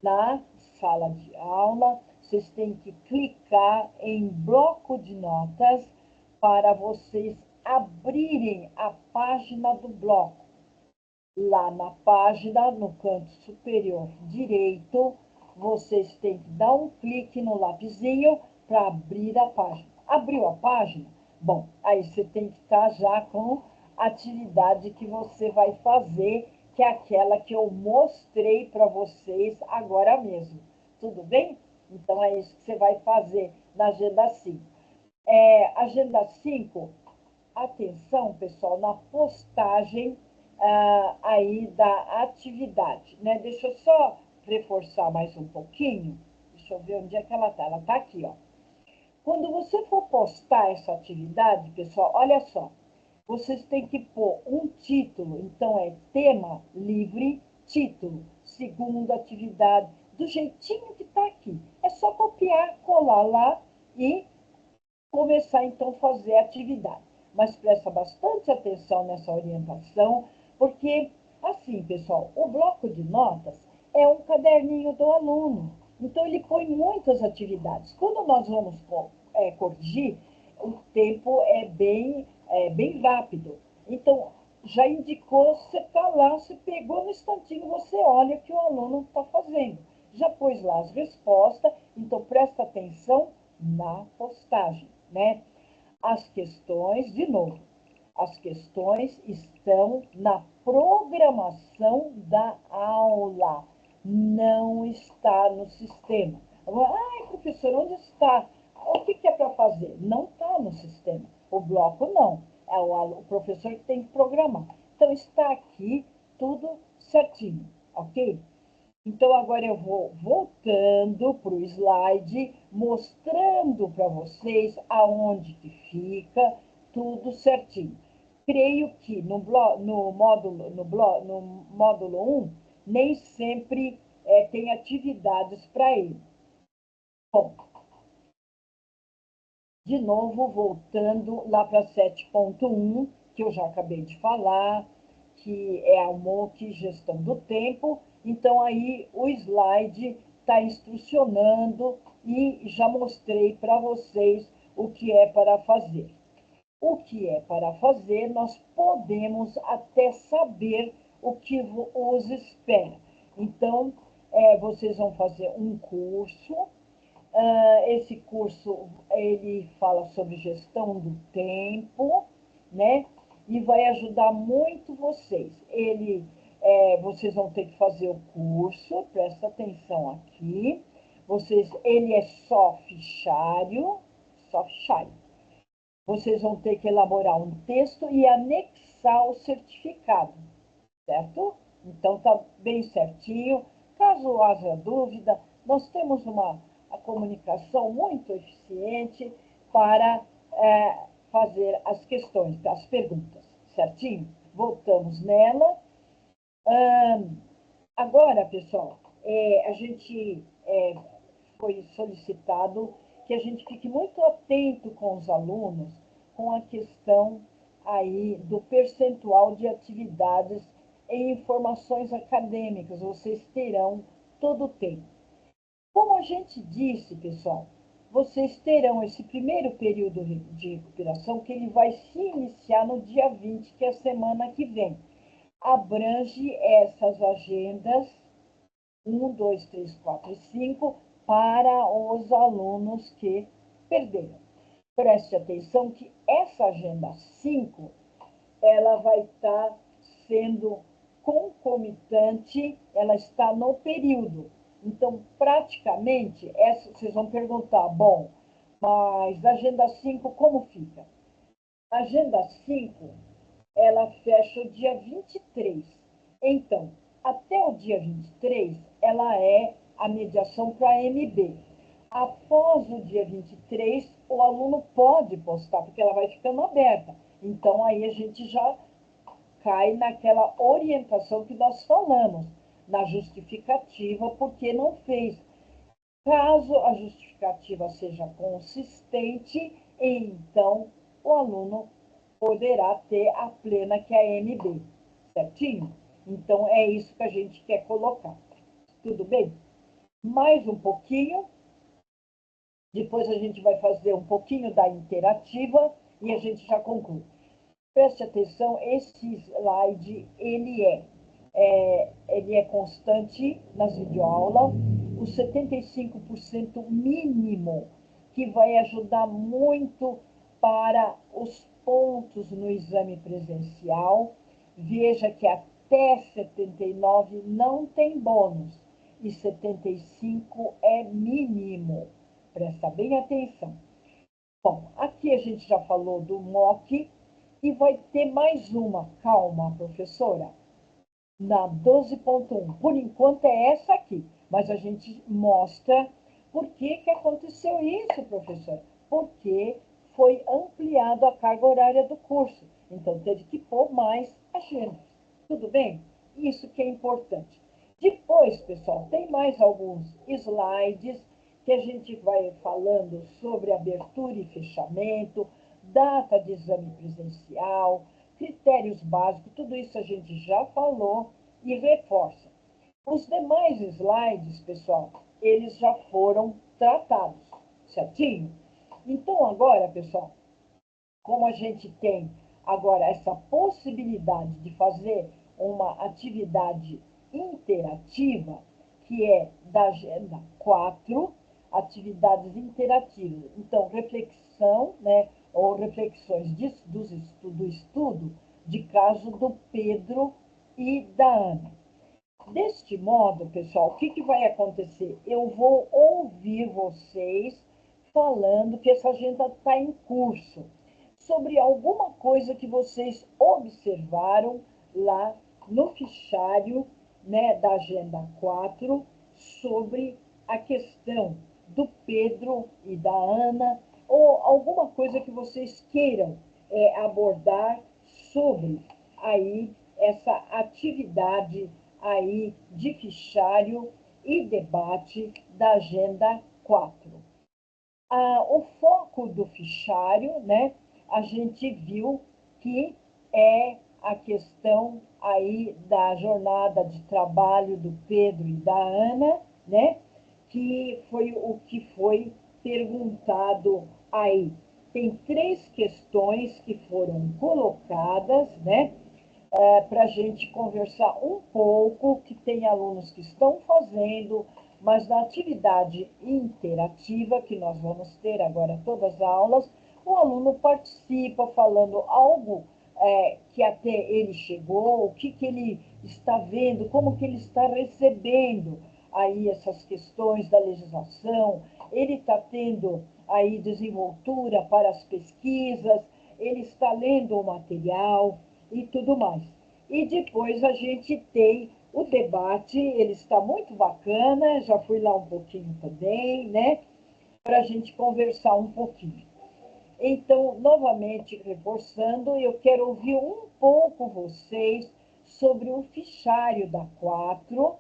na sala de aula, vocês têm que clicar em bloco de notas para vocês abrirem a página do bloco. Lá na página, no canto superior direito, vocês têm que dar um clique no lapisinho para abrir a página. Abriu a página? Bom, aí você tem que estar já com a atividade que você vai fazer, que é aquela que eu mostrei para vocês agora mesmo. Tudo bem? Então, é isso que você vai fazer na Agenda 5. Agenda 5, atenção, pessoal, na postagem aí da atividade, né? Deixa eu só reforçar mais um pouquinho. Deixa eu ver onde é que ela está. Ela está aqui, ó. Quando você for postar essa atividade, pessoal, olha só. Vocês têm que pôr um título. Então, é tema livre, título, segunda atividade, do jeitinho que está aqui. É só copiar, colar lá e começar, então, a fazer a atividade. Mas presta bastante atenção nessa orientação, porque, assim, pessoal, o bloco de notas é um caderninho do aluno. Então, ele põe muitas atividades. Quando nós vamos corrigir, o tempo bem rápido. Então, já indicou, você está lá, você pegou no instantinho, você olha o que o aluno está fazendo. Já pôs lá as respostas, então presta atenção na postagem, né? As questões, de novo, as questões estão na programação da aula, não está no sistema. Ai, professor, onde está? O que é para fazer? Não está no sistema. O bloco não. É o professor que tem que programar. Então, está aqui tudo certinho, ok? Então, agora eu vou voltando para o slide, mostrando para vocês aonde que fica tudo certinho. Creio que no módulo 1, nem sempre tem atividades para ele. Bom, de novo, voltando lá para 7.1, que eu já acabei de falar, que é a MOOC Gestão do Tempo. Então, aí o slide está instrucionando e já mostrei para vocês o que é para fazer. O que é para fazer, nós podemos até saber o que os espera. Então, vocês vão fazer um curso. Esse curso, ele fala sobre gestão do tempo, né? E vai ajudar muito vocês. Vocês vão ter que fazer o curso, presta atenção aqui. Ele é só fichário. Vocês vão ter que elaborar um texto e anexar o certificado, certo? Então, tá bem certinho. Caso haja dúvida, nós temos a comunicação muito eficiente para fazer as questões, as perguntas, certinho? Voltamos nela. Agora, pessoal, a gente foi solicitado que a gente fique muito atento com os alunos com a questão aí do percentual de atividades em informações acadêmicas. Vocês terão todo o tempo. Como a gente disse, pessoal, vocês terão esse primeiro período de recuperação, que ele vai se iniciar no dia 20, que é a semana que vem. Abrange essas agendas 1, 2, 3, 4 e 5 para os alunos que perderam. Preste atenção que essa agenda 5, ela vai estar sendo concomitante, ela está no período. Então, praticamente, vocês vão perguntar, bom, mas a agenda 5 como fica? A agenda 5, ela fecha o dia 23. Então, até o dia 23, ela é a mediação para a MB. Após o dia 23, o aluno pode postar, porque ela vai ficando aberta. Então, aí a gente já cai naquela orientação que nós falamos, na justificativa, porque não fez. Caso a justificativa seja consistente, então o aluno poderá ter a plena QAMB, certinho? Então, é isso que a gente quer colocar. Tudo bem? Mais um pouquinho. Depois a gente vai fazer um pouquinho da interativa e a gente já conclui. Preste atenção, esse slide, ele é constante nas videoaulas, o 75% mínimo, que vai ajudar muito para os pontos no exame presencial. Veja que até 79 não tem bônus e 75 é mínimo. Presta bem atenção. Bom, aqui a gente já falou do MOC e vai ter mais uma. Calma, professora. Na 12.1. Por enquanto é essa aqui, mas a gente mostra por que aconteceu isso, professora. Porque foi ampliado a carga horária do curso. Então, teve que pôr mais agendas. Tudo bem? Isso que é importante. Depois, pessoal, tem mais alguns slides que a gente vai falando sobre abertura e fechamento, data de exame presencial, critérios básicos, tudo isso a gente já falou e reforça. Os demais slides, pessoal, eles já foram tratados, certinho? Então, agora, pessoal, como a gente tem agora essa possibilidade de fazer uma atividade interativa, que é da agenda 4, atividades interativas. Então, reflexão, né, ou reflexões do estudo de caso do Pedro e da Ana. Deste modo, pessoal, o que vai acontecer? Eu vou ouvir vocês falando que essa agenda está em curso, sobre alguma coisa que vocês observaram lá no fichário, né, da Agenda 4, sobre a questão do Pedro e da Ana, ou alguma coisa que vocês queiram abordar sobre aí essa atividade aí de fichário e debate da Agenda 4. O foco do fichário, né, a gente viu que é a questão aí da jornada de trabalho do Pedro e da Ana, né, que foi o que foi perguntado aí. Tem 3 questões que foram colocadas, né, para a gente conversar um pouco, que tem alunos que estão fazendo, mas na atividade interativa, que nós vamos ter agora todas as aulas, o aluno participa falando algo que até ele chegou, o que ele está vendo, como que ele está recebendo aí essas questões da legislação, ele está tendo aí desenvoltura para as pesquisas, ele está lendo o material, e tudo mais. E depois a gente tem o debate, ele está muito bacana, já fui lá um pouquinho também, né? Para a gente conversar um pouquinho. Então, novamente reforçando, eu quero ouvir um pouco vocês sobre o fichário da 4.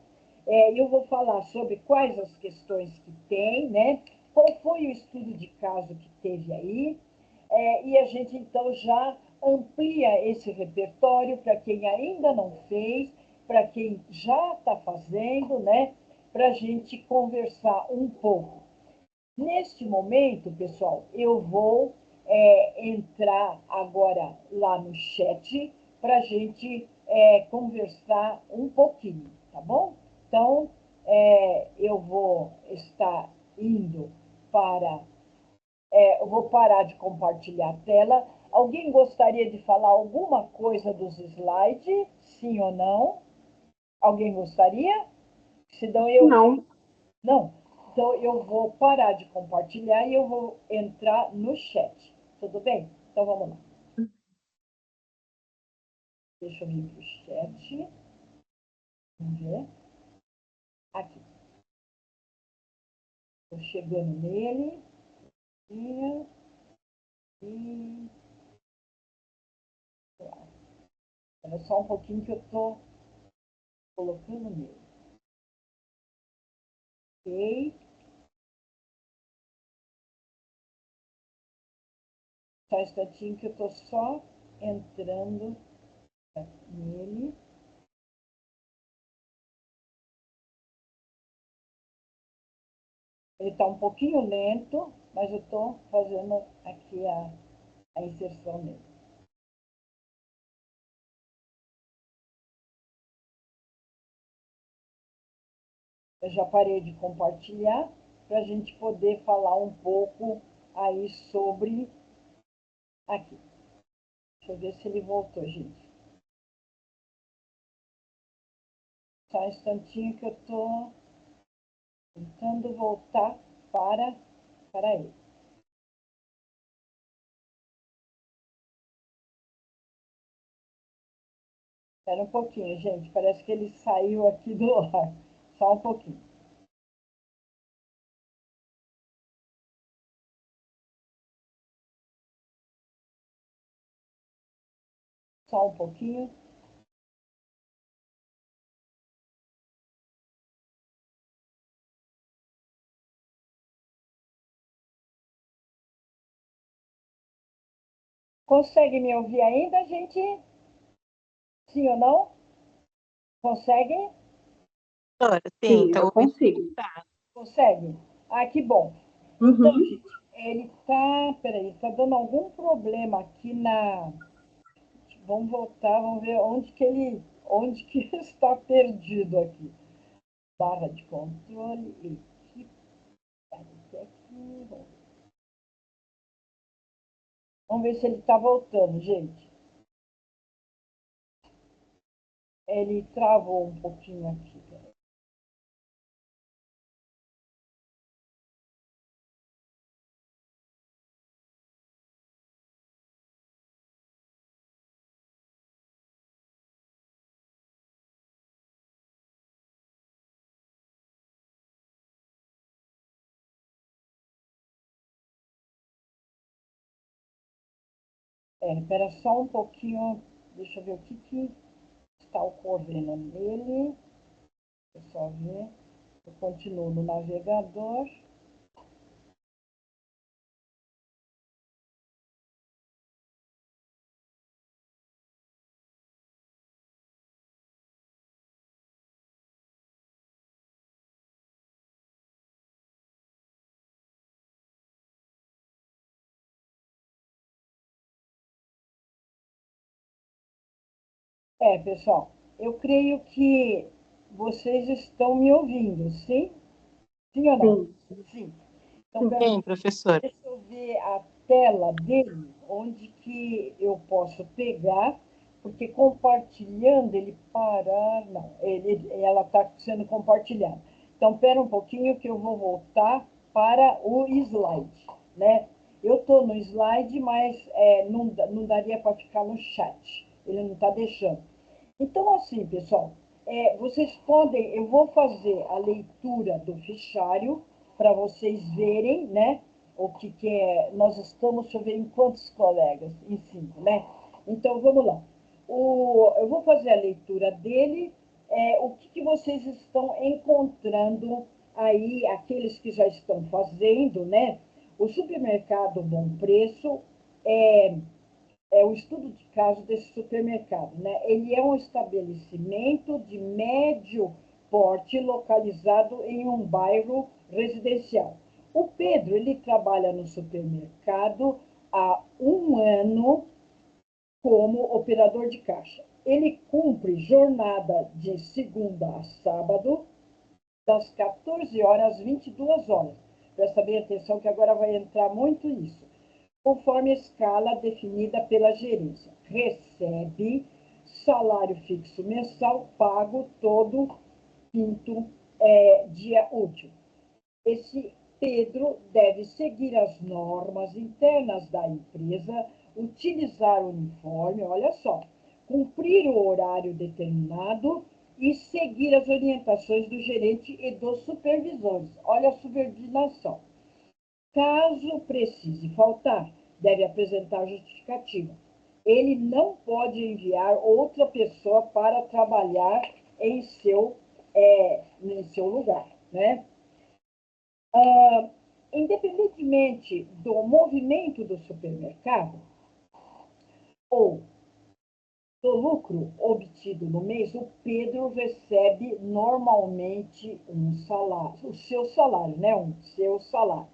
Eu vou falar sobre quais as questões que tem, né? Qual foi o estudo de caso que teve aí, e a gente, então, já amplia esse repertório para quem ainda não fez, para quem já está fazendo, né? Para a gente conversar um pouco. Neste momento, pessoal, eu vou entrar agora lá no chat para a gente conversar um pouquinho, tá bom? Então, eu vou estar indo para eu vou parar de compartilhar a tela. Alguém gostaria de falar alguma coisa dos slides? Sim ou não? Alguém gostaria? Senão eu... Não. Não. Então, eu vou parar de compartilhar e eu vou entrar no chat. Tudo bem? Então, vamos lá. Deixa eu ir para o chat. Vamos ver. Aqui. Estou chegando nele. E... E... Olha só um pouquinho que eu estou colocando nele. Ok. Só um instantinho que eu estou só entrando nele. Ele está um pouquinho lento, mas eu estou fazendo aqui a inserção nele. Eu já parei de compartilhar para a gente poder falar um pouco aí sobre aqui. Deixa eu ver se ele voltou, gente. Só um instantinho que eu estou tentando voltar para ele. Espera um pouquinho, gente. Parece que ele saiu aqui do ar. Só um pouquinho. Só um pouquinho. Consegue me ouvir ainda, gente? Sim ou não? Conseguem? Professora, sim, Sim, estou eu ouvindo. consigo. Tá. Consegue? Ah, que bom. Então, Uhum. gente, ele tá... Peraí, tá dando algum problema aqui na... Vamos voltar, vamos ver onde que está perdido aqui. Barra de controle, equipe, aqui. Vamos ver se ele está voltando, gente. Ele travou um pouquinho aqui. Espera só um pouquinho, deixa eu ver o que está ocorrendo nele. Deixa eu só ver. Eu continuo no navegador. Pessoal, eu creio que vocês estão me ouvindo, sim? Sim ou não? Sim. Sim. Então, pera um Sim, pouquinho. professora. Deixa eu ver a tela dele, onde que eu posso pegar, porque compartilhando ele parar, não, ela está sendo compartilhada. Então, pera um pouquinho que eu vou voltar para o slide, né? Eu estou no slide, mas não daria para ficar no chat, ele não está deixando. Então, assim, pessoal, vocês podem, eu vou fazer a leitura do fichário para vocês verem, né? O que é, nós estamos, deixa eu ver em quantos colegas? Em 5, né? Então, vamos lá. Eu vou fazer a leitura dele, o que vocês estão encontrando aí, aqueles que já estão fazendo, né? O supermercado Bom Preço é o estudo de caso desse supermercado, né? Ele é um estabelecimento de médio porte localizado em um bairro residencial. O Pedro, ele trabalha no supermercado há um ano como operador de caixa. Ele cumpre jornada de segunda a sábado, das 14 horas às 22 horas. Presta bem atenção que agora vai entrar muito isso, conforme a escala definida pela gerência. Recebe salário fixo mensal pago todo quinto dia útil. Esse Pedro deve seguir as normas internas da empresa, utilizar o uniforme, olha só, cumprir o horário determinado e seguir as orientações do gerente e dos supervisores. Olha a subordinação. Caso precise faltar, deve apresentar justificativa. Ele não pode enviar outra pessoa para trabalhar em seu lugar, né? Independentemente do movimento do supermercado ou do lucro obtido no mês, o Pedro recebe normalmente um salário, o seu salário, né? Um seu salário.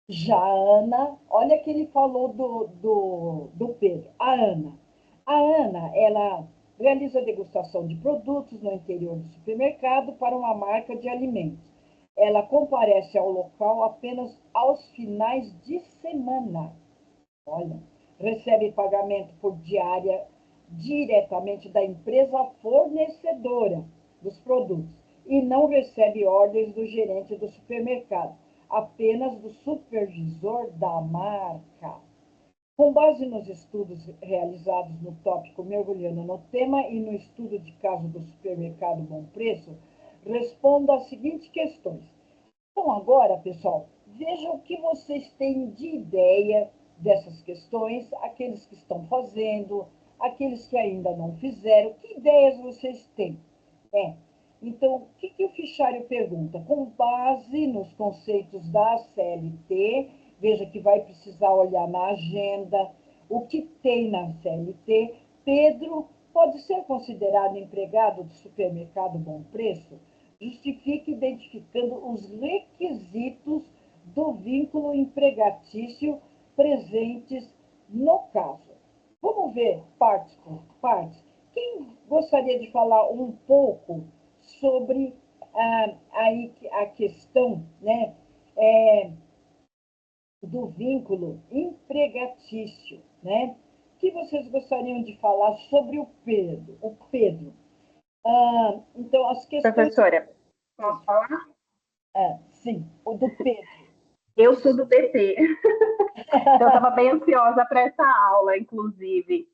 Já a Ana, olha que ele falou do Pedro. A Ana, ela realiza degustação de produtos no interior do supermercado para uma marca de alimentos. Ela comparece ao local apenas aos finais de semana. Olha, recebe pagamento por diária diretamente da empresa fornecedora dos produtos e não recebe ordens do gerente do supermercado, apenas do supervisor da marca. Com base nos estudos realizados no tópico mergulhando no tema e no estudo de caso do supermercado Bom Preço, responda as seguintes questões. Então, agora, pessoal, vejam o que vocês têm de ideia dessas questões, aqueles que estão fazendo, aqueles que ainda não fizeram, que ideias vocês têm? Então, o que o fichário pergunta? Com base nos conceitos da CLT, veja que vai precisar olhar na agenda o que tem na CLT. Pedro pode ser considerado empregado do supermercado Bom Preço? Justifique identificando os requisitos do vínculo empregatício presentes no caso. Vamos ver partes por partes. Quem gostaria de falar um pouco sobre a questão, né, do vínculo empregatício, né? O que vocês gostariam de falar sobre o Pedro? Então, as questões... Professora, posso falar? Sim, o do Pedro. Eu sou do DP. Eu estava bem ansiosa para essa aula, inclusive.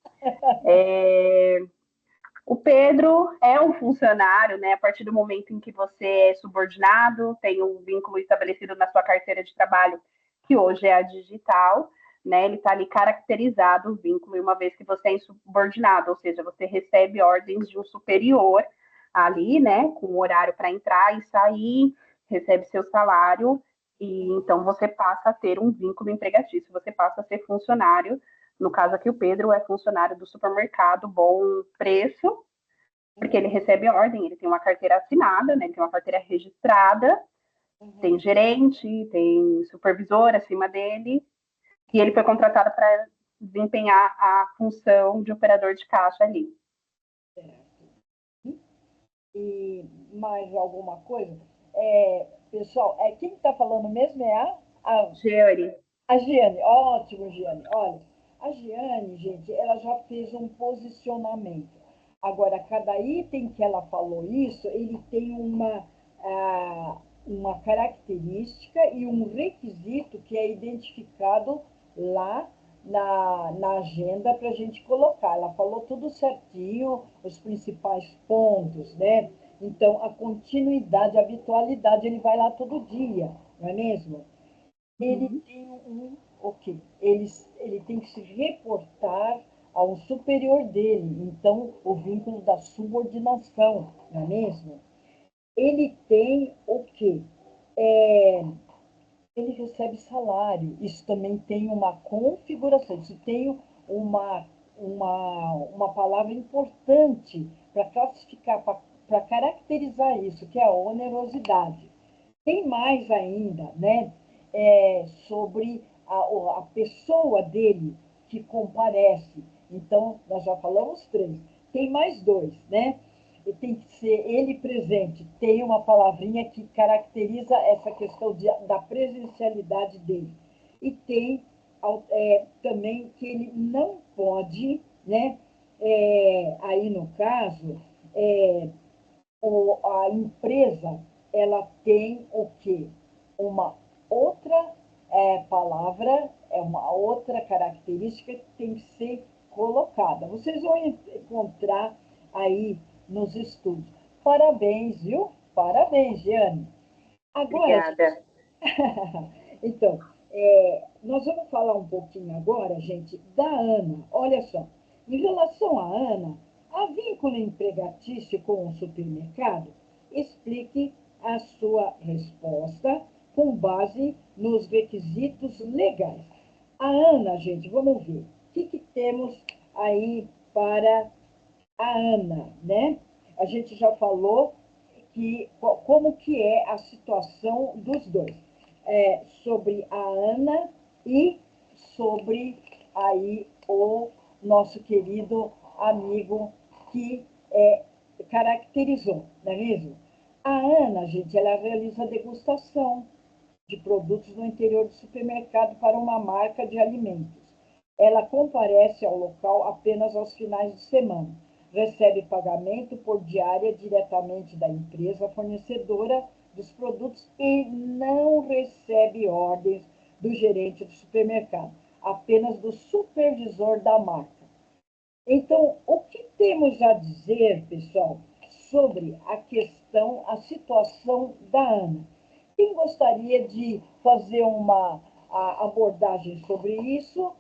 O Pedro é um funcionário, né? A partir do momento em que você é subordinado, tem um vínculo estabelecido na sua carteira de trabalho, que hoje é a digital, né? Ele está ali caracterizado o vínculo, e uma vez que você é insubordinado, ou seja, você recebe ordens de um superior ali, né? Com horário para entrar e sair, recebe seu salário, e então você passa a ter um vínculo empregatício, você passa a ser funcionário. No caso aqui, o Pedro é funcionário do supermercado Bom Preço, porque ele recebe ordem, ele tem uma carteira assinada, né? Ele tem uma carteira registrada, tem gerente, tem supervisor acima dele, e ele foi contratado para desempenhar a função de operador de caixa ali. E mais alguma coisa? Pessoal, quem está falando mesmo é Giane. a Giane. Ótimo, Giane. Olha, a Giane, gente, ela já fez um posicionamento. Agora, cada item que ela falou isso, ele tem uma característica e um requisito que é identificado lá na agenda para a gente colocar. Ela falou tudo certinho, os principais pontos, né? Então, a continuidade, a habitualidade, ele vai lá todo dia, não é mesmo? Ele tem ele tem que se reportar ao superior dele, então o vínculo da subordinação, não é mesmo? Ele tem o quê? Ele recebe salário, isso também tem uma configuração, isso tem uma palavra importante para classificar, para caracterizar isso, que é a onerosidade. Tem mais ainda, né? Sobre a pessoa dele que comparece. Então, nós já falamos 3. Tem mais 2, né? E tem que ser ele presente. Tem uma palavrinha que caracteriza essa questão da presencialidade dele. E tem também que ele não pode, né? Aí, no caso, a empresa, ela tem o quê? Uma outra palavra, uma outra característica que tem que ser colocada. Vocês vão encontrar aí nos estudos. Parabéns, viu? Parabéns, Giane. Agora, Obrigada. então, Nós vamos falar um pouquinho agora, gente, da Ana. Olha só, em relação à Ana, a vínculo empregatício com o supermercado, explique a sua resposta com base nos requisitos legais. A Ana, gente, vamos ver. O que temos aí para a Ana, né? A gente já falou como que é a situação dos dois. Sobre a Ana e sobre aí o nosso querido amigo que caracterizou, não é mesmo? A Ana, gente, ela realiza degustação de produtos no interior do supermercado para uma marca de alimentos. Ela comparece ao local apenas aos finais de semana. Recebe pagamento por diária diretamente da empresa fornecedora dos produtos e não recebe ordens do gerente do supermercado, apenas do supervisor da marca. Então, o que temos a dizer, pessoal, sobre a situação da Ana? Quem gostaria de fazer uma abordagem sobre isso?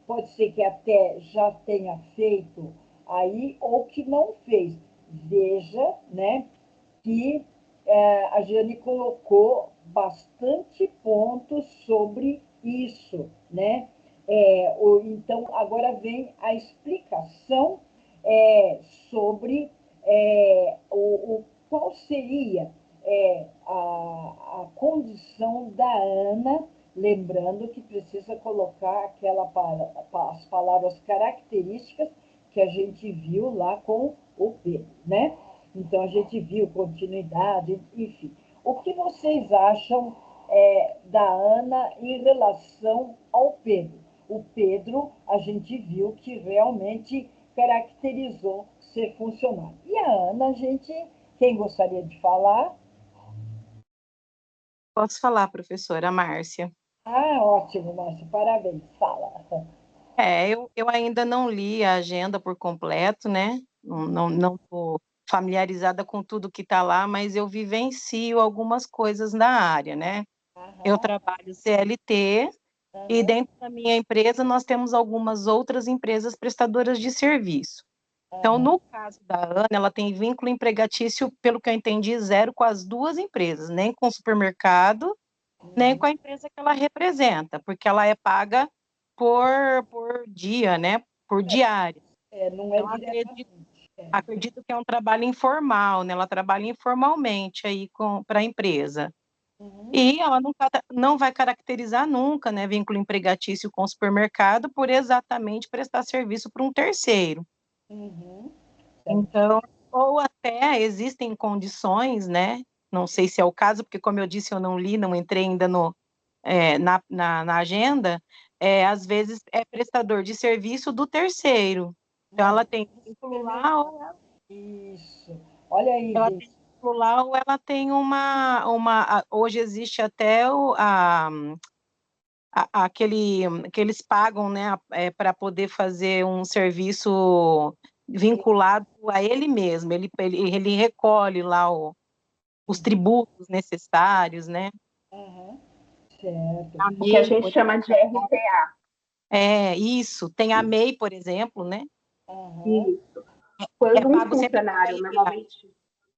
Pode ser que até já tenha feito aí ou que não fez. Veja, né, que a Jane colocou bastante pontos sobre isso, né? Então, agora vem a explicação sobre qual seria a condição da Ana, lembrando que precisa colocar as palavras características que a gente viu lá com o Pedro, né? Então, a gente viu continuidade, enfim. O que vocês acham da Ana em relação ao Pedro? O Pedro, a gente viu que realmente caracterizou ser funcionário. E a Ana, quem gostaria de falar? Posso falar, professora Márcia? Ótimo, Márcia, parabéns, fala. Eu ainda não li a agenda por completo, né? Não estou familiarizada com tudo que está lá, mas eu vivencio algumas coisas na área, né? Eu Aham, trabalho CLT e aham, dentro da minha empresa nós temos algumas outras empresas prestadoras de serviço. Então, aham, no caso da Ana, ela tem vínculo empregatício, pelo que eu entendi, zero com as duas empresas, nem com o supermercado, nem com a empresa que ela representa, porque ela é paga por dia, né? Por diária. não é Então, diretamente. acredito que é um trabalho informal, né? Ela trabalha informalmente aí para a empresa. Uhum, E ela não vai caracterizar nunca, né, vínculo empregatício com o supermercado por exatamente prestar serviço para um terceiro. uhum, certo. Então, ou até existem condições, né? Não sei se é o caso, porque, como eu disse, eu não li, não entrei ainda na agenda. Às vezes é prestador de serviço do terceiro. Então, Mas ela tem vínculo lá, supermercado. Isso. Olha aí, ela gente. tem vínculo lá, ou ela tem hoje existe até que eles pagam, né, para poder fazer um serviço vinculado a ele mesmo. Ele recolhe lá os tributos necessários, né? Aham, certo. A O que a MEI, gente por chama de exemplo. RPA. Isso. Tem a MEI, por exemplo, né? Aham. Isso. Quando É um pago sempre pelo funcionário, RPA. normalmente,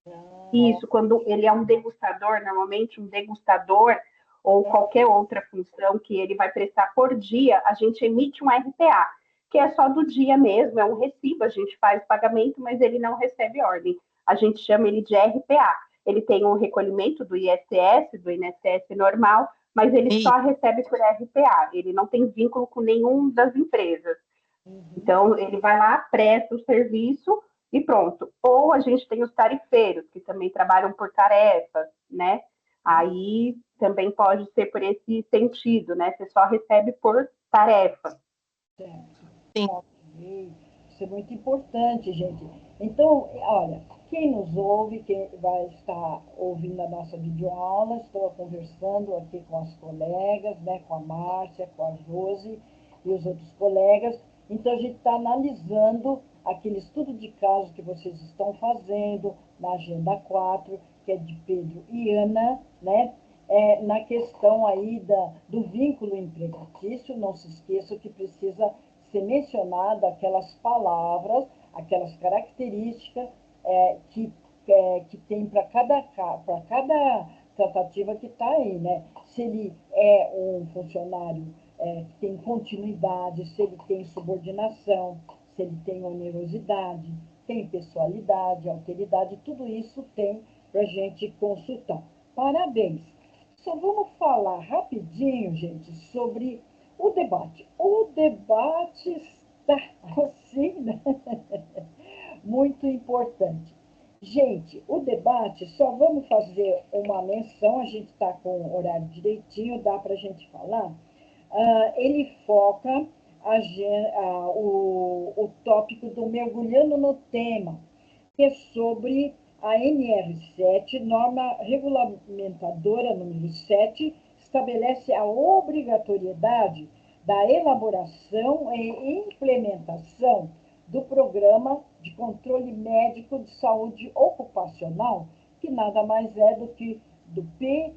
Ah, isso, quando ele é um degustador, normalmente um degustador ou qualquer outra função que ele vai prestar por dia, a gente emite um RPA, que é só do dia mesmo, é um recibo, a gente faz pagamento, mas ele não recebe ordem. A gente chama ele de RPA. Ele tem um recolhimento do ISS, do INSS normal, mas ele Isso. só recebe por RPA. Ele não tem vínculo com nenhum das empresas. uhum. Então, ele vai lá, presta o serviço e pronto. Ou a gente tem os tarifeiros, que também trabalham por tarefas, né? Aí também pode ser por esse sentido, né? Você só recebe por tarefa. Certo. Sim. Ok. Isso é muito importante, gente. Então, olha, quem nos ouve, quem vai estar ouvindo a nossa videoaula, estou conversando aqui com as colegas, né, com a Márcia, com a Josi e os outros colegas. Então, a gente está analisando aquele estudo de caso que vocês estão fazendo na Agenda 4, que é de Pedro e Ana, né? na questão aí do vínculo empregatício. Não se esqueça que precisa ser mencionado aquelas palavras, aquelas características que tem para cada tratativa que está aí, né? Se ele é um funcionário que tem continuidade, se ele tem subordinação, se ele tem onerosidade, tem pessoalidade, alteridade, tudo isso tem para a gente consultar. Parabéns! Só vamos falar rapidinho, gente, sobre o debate. O debate está assim, né? Muito importante. Gente, o debate, só vamos fazer uma menção, a gente está com o horário direitinho, dá para a gente falar. Ele foca o tópico do mergulhando no tema, que é sobre a NR7, norma regulamentadora número 7, estabelece a obrigatoriedade da elaboração e implementação do Programa de Controle Médico de Saúde Ocupacional, que nada mais é do que do PCMSO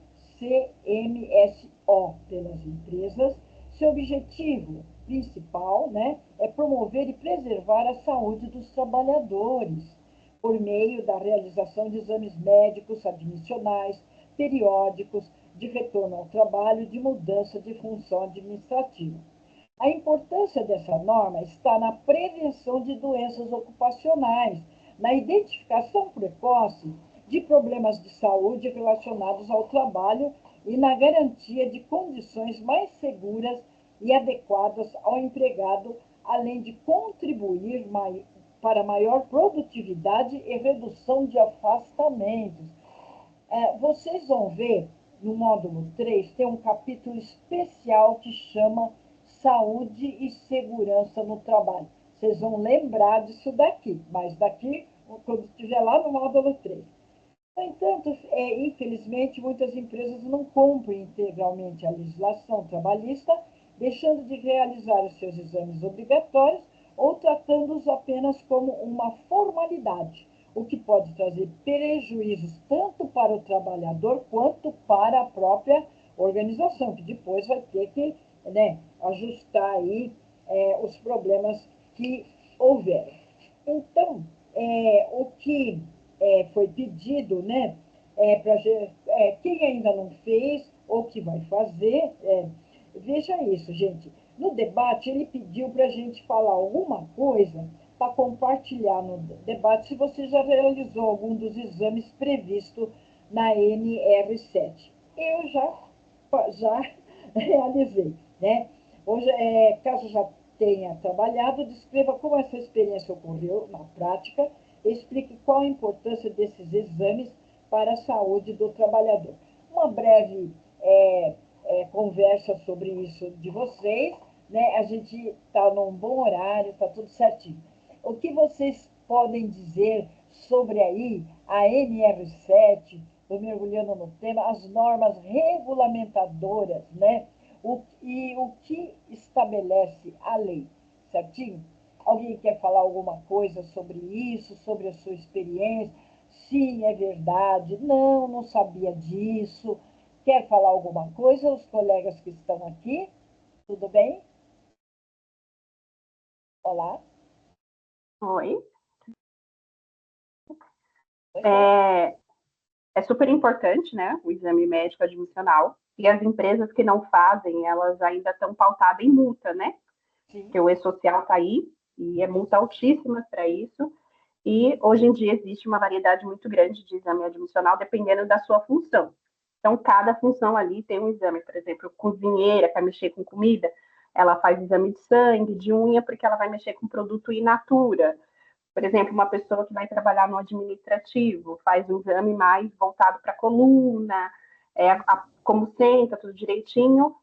pelas empresas. Seu objetivo principal, né, é promover e preservar a saúde dos trabalhadores por meio da realização de exames médicos admissionais, periódicos, de retorno ao trabalho, de mudança de função administrativa. A importância dessa norma está na prevenção de doenças ocupacionais, na identificação precoce de problemas de saúde relacionados ao trabalho e na garantia de condições mais seguras e adequadas ao empregado, além de contribuir para maior produtividade e redução de afastamentos. Vocês vão ver, no módulo 3, tem um capítulo especial que chama Saúde e Segurança no Trabalho. Vocês vão lembrar disso daqui, mas daqui, quando estiver lá no módulo 3. No entanto, infelizmente, muitas empresas não cumprem integralmente a legislação trabalhista, deixando de realizar os seus exames obrigatórios ou tratando-os apenas como uma formalidade, o que pode trazer prejuízos tanto para o trabalhador quanto para a própria organização, que depois vai ter que, né, ajustar aí os problemas que houver. Então, o que foi pedido, né, quem ainda não fez ou que vai fazer, veja isso, gente. No debate, ele pediu para a gente falar alguma coisa para compartilhar no debate se você já realizou algum dos exames previstos na NR7. Eu já realizei, né? Hoje, caso já tenha trabalhado, descreva como essa experiência ocorreu na prática e explique qual a importância desses exames para a saúde do trabalhador. Uma breve conversa sobre isso de vocês, né? A gente está num bom horário, está tudo certinho. O que vocês podem dizer sobre aí a NR7, do mergulhando no tema, as normas regulamentadoras, né? E o que estabelece a lei, certinho? Alguém quer falar alguma coisa sobre isso, sobre a sua experiência? Sim, é verdade. Não, não sabia disso. Quer falar alguma coisa? Os colegas que estão aqui, tudo bem? Olá. Oi. Oi. É super importante, né, o exame médico admissional. E as empresas que não fazem, elas ainda estão pautadas em multa, né? Sim. Porque o E-Social está aí, e é multa altíssima para isso. E hoje em dia existe uma variedade muito grande de exame admissional, dependendo da sua função. Então, cada função ali tem um exame. Por exemplo, cozinheira, que vai mexer com comida, ela faz exame de sangue, de unha, porque ela vai mexer com produto in natura. Por exemplo, uma pessoa que vai trabalhar no administrativo faz um exame mais voltado para a coluna, como senta, tudo direitinho,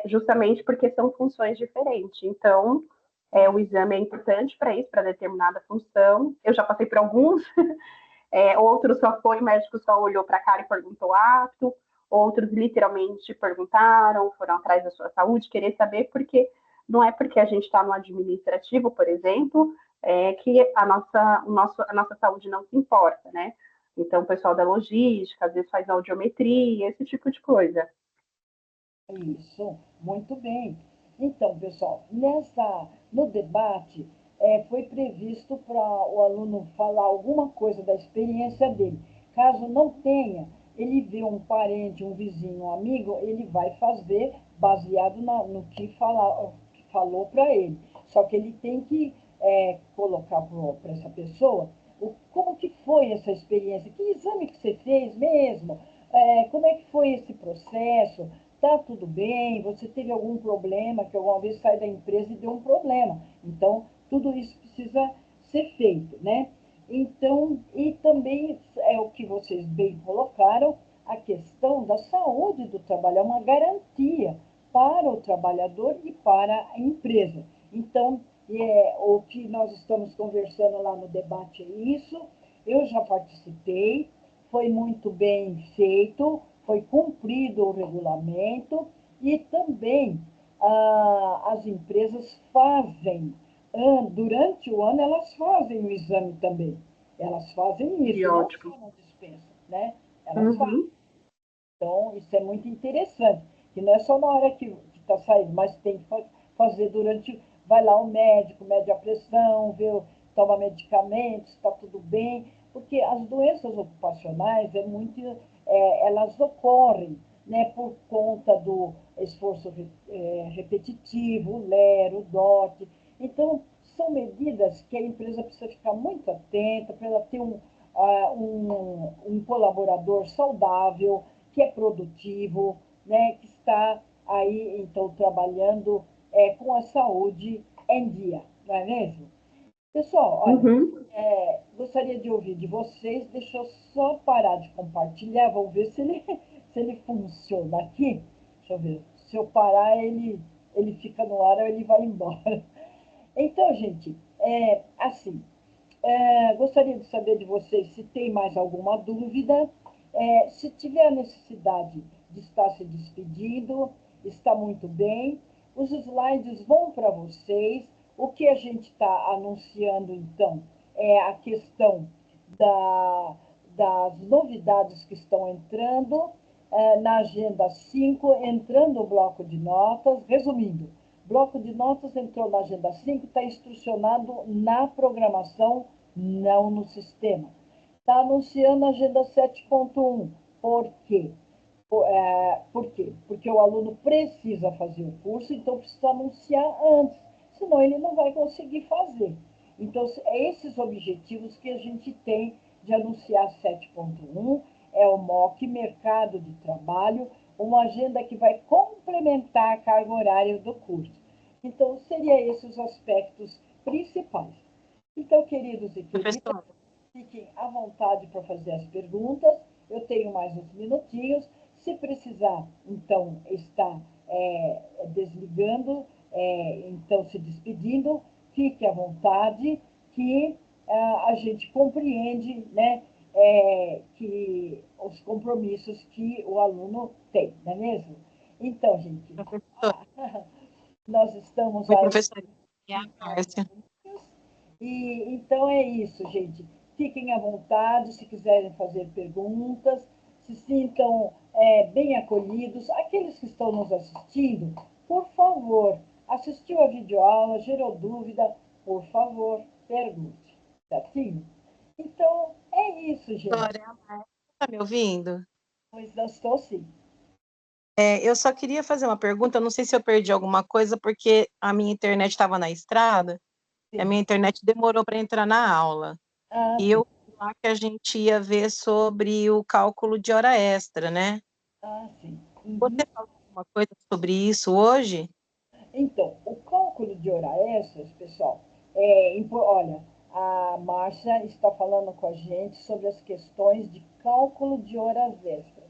justamente porque são funções diferentes. Então, o exame é importante para isso, para determinada função. Eu já passei por alguns, outros só foi, o médico só olhou para a cara e perguntou apto, outros literalmente perguntaram, foram atrás da sua saúde, querer saber, porque não é porque a gente está no administrativo, por exemplo, que a nossa saúde não se importa, né? Então, o pessoal da logística, às vezes faz audiometria, esse tipo de coisa. Isso, muito bem. Então, pessoal, no debate, foi previsto para o aluno falar alguma coisa da experiência dele. Caso não tenha, ele vê um parente, um vizinho, um amigo, ele vai fazer baseado no que falou para ele. Só que ele tem que colocar para essa pessoa como que foi essa experiência, que exame que você fez mesmo, como é que foi esse processo, tá tudo bem, você teve algum problema, que alguma vez sai da empresa e deu um problema. Então, tudo isso precisa ser feito, né? Então, e também é o que vocês bem colocaram, a questão da saúde do trabalho, é uma garantia para o trabalhador e para a empresa. Então, o que nós estamos conversando lá no debate é isso. Eu já participei, foi muito bem feito, foi cumprido o regulamento e também as empresas fazem, durante o ano, elas fazem o exame também. Elas fazem isso, Que não ótimo. só não dispensam, né? Elas fazem. Uhum. Então, isso é muito interessante, que não é só na hora que está saindo, mas tem que fazer durante. Vai lá o médico, mede a pressão, vê, toma medicamentos, está tudo bem, porque as doenças ocupacionais elas ocorrem, né, por conta do esforço repetitivo, o LER, o DOT. Então, são medidas que a empresa precisa ficar muito atenta para ela ter um colaborador saudável, que é produtivo, né, que está aí, então, trabalhando com a saúde em dia, não é mesmo? Pessoal, olha, Uhum. gostaria de ouvir de vocês, deixa eu só parar de compartilhar, vamos ver se ele, se ele funciona aqui. Deixa eu ver, se eu parar, ele fica no ar ou ele vai embora. Então, gente, assim, gostaria de saber de vocês se tem mais alguma dúvida. Se tiver a necessidade de estar se despedindo, está muito bem. Os slides vão para vocês. O que a gente está anunciando, então, é a questão das novidades que estão entrando na Agenda 5, entrando o bloco de notas. Resumindo, bloco de notas entrou na Agenda 5, está instrucionado na programação, não no sistema. Está anunciando a Agenda 7.1. Por quê? Por quê? Porque o aluno precisa fazer o curso, então precisa anunciar antes, senão ele não vai conseguir fazer. Então, é esses objetivos que a gente tem de anunciar 7.1, é o MOC, Mercado de Trabalho, uma agenda que vai complementar a carga horária do curso. Então, seriam esses os aspectos principais. Então, queridos e queridas, Professor, fiquem à vontade para fazer as perguntas. Eu tenho mais uns minutinhos. Se precisar, então, estar desligando, então, se despedindo, fique à vontade, que a gente compreende, né, que os compromissos que o aluno tem, não é mesmo? Então, gente, professor, nós estamos oi, aí professor, é a em 40 Márcia. minutos. E então é isso, gente. Fiquem à vontade se quiserem fazer perguntas, se sintam bem acolhidos. Aqueles que estão nos assistindo, por favor, assistiu a videoaula, gerou dúvida, por favor, pergunte. Certinho? Então, é isso, gente. Professora, é a Márcia. Tá me ouvindo? Pois eu estou sim. Eu só queria fazer uma pergunta, não sei se eu perdi alguma coisa, porque a minha internet estava na estrada, e a Sim. minha internet demorou para entrar na aula. Ah, E sim. eu vi lá que a gente ia ver sobre o cálculo de hora extra, né? Ah, sim. Uhum. Você falou alguma coisa sobre isso hoje? Então, o cálculo de hora extras, pessoal, olha, a Márcia está falando com a gente sobre as questões de cálculo de horas extras.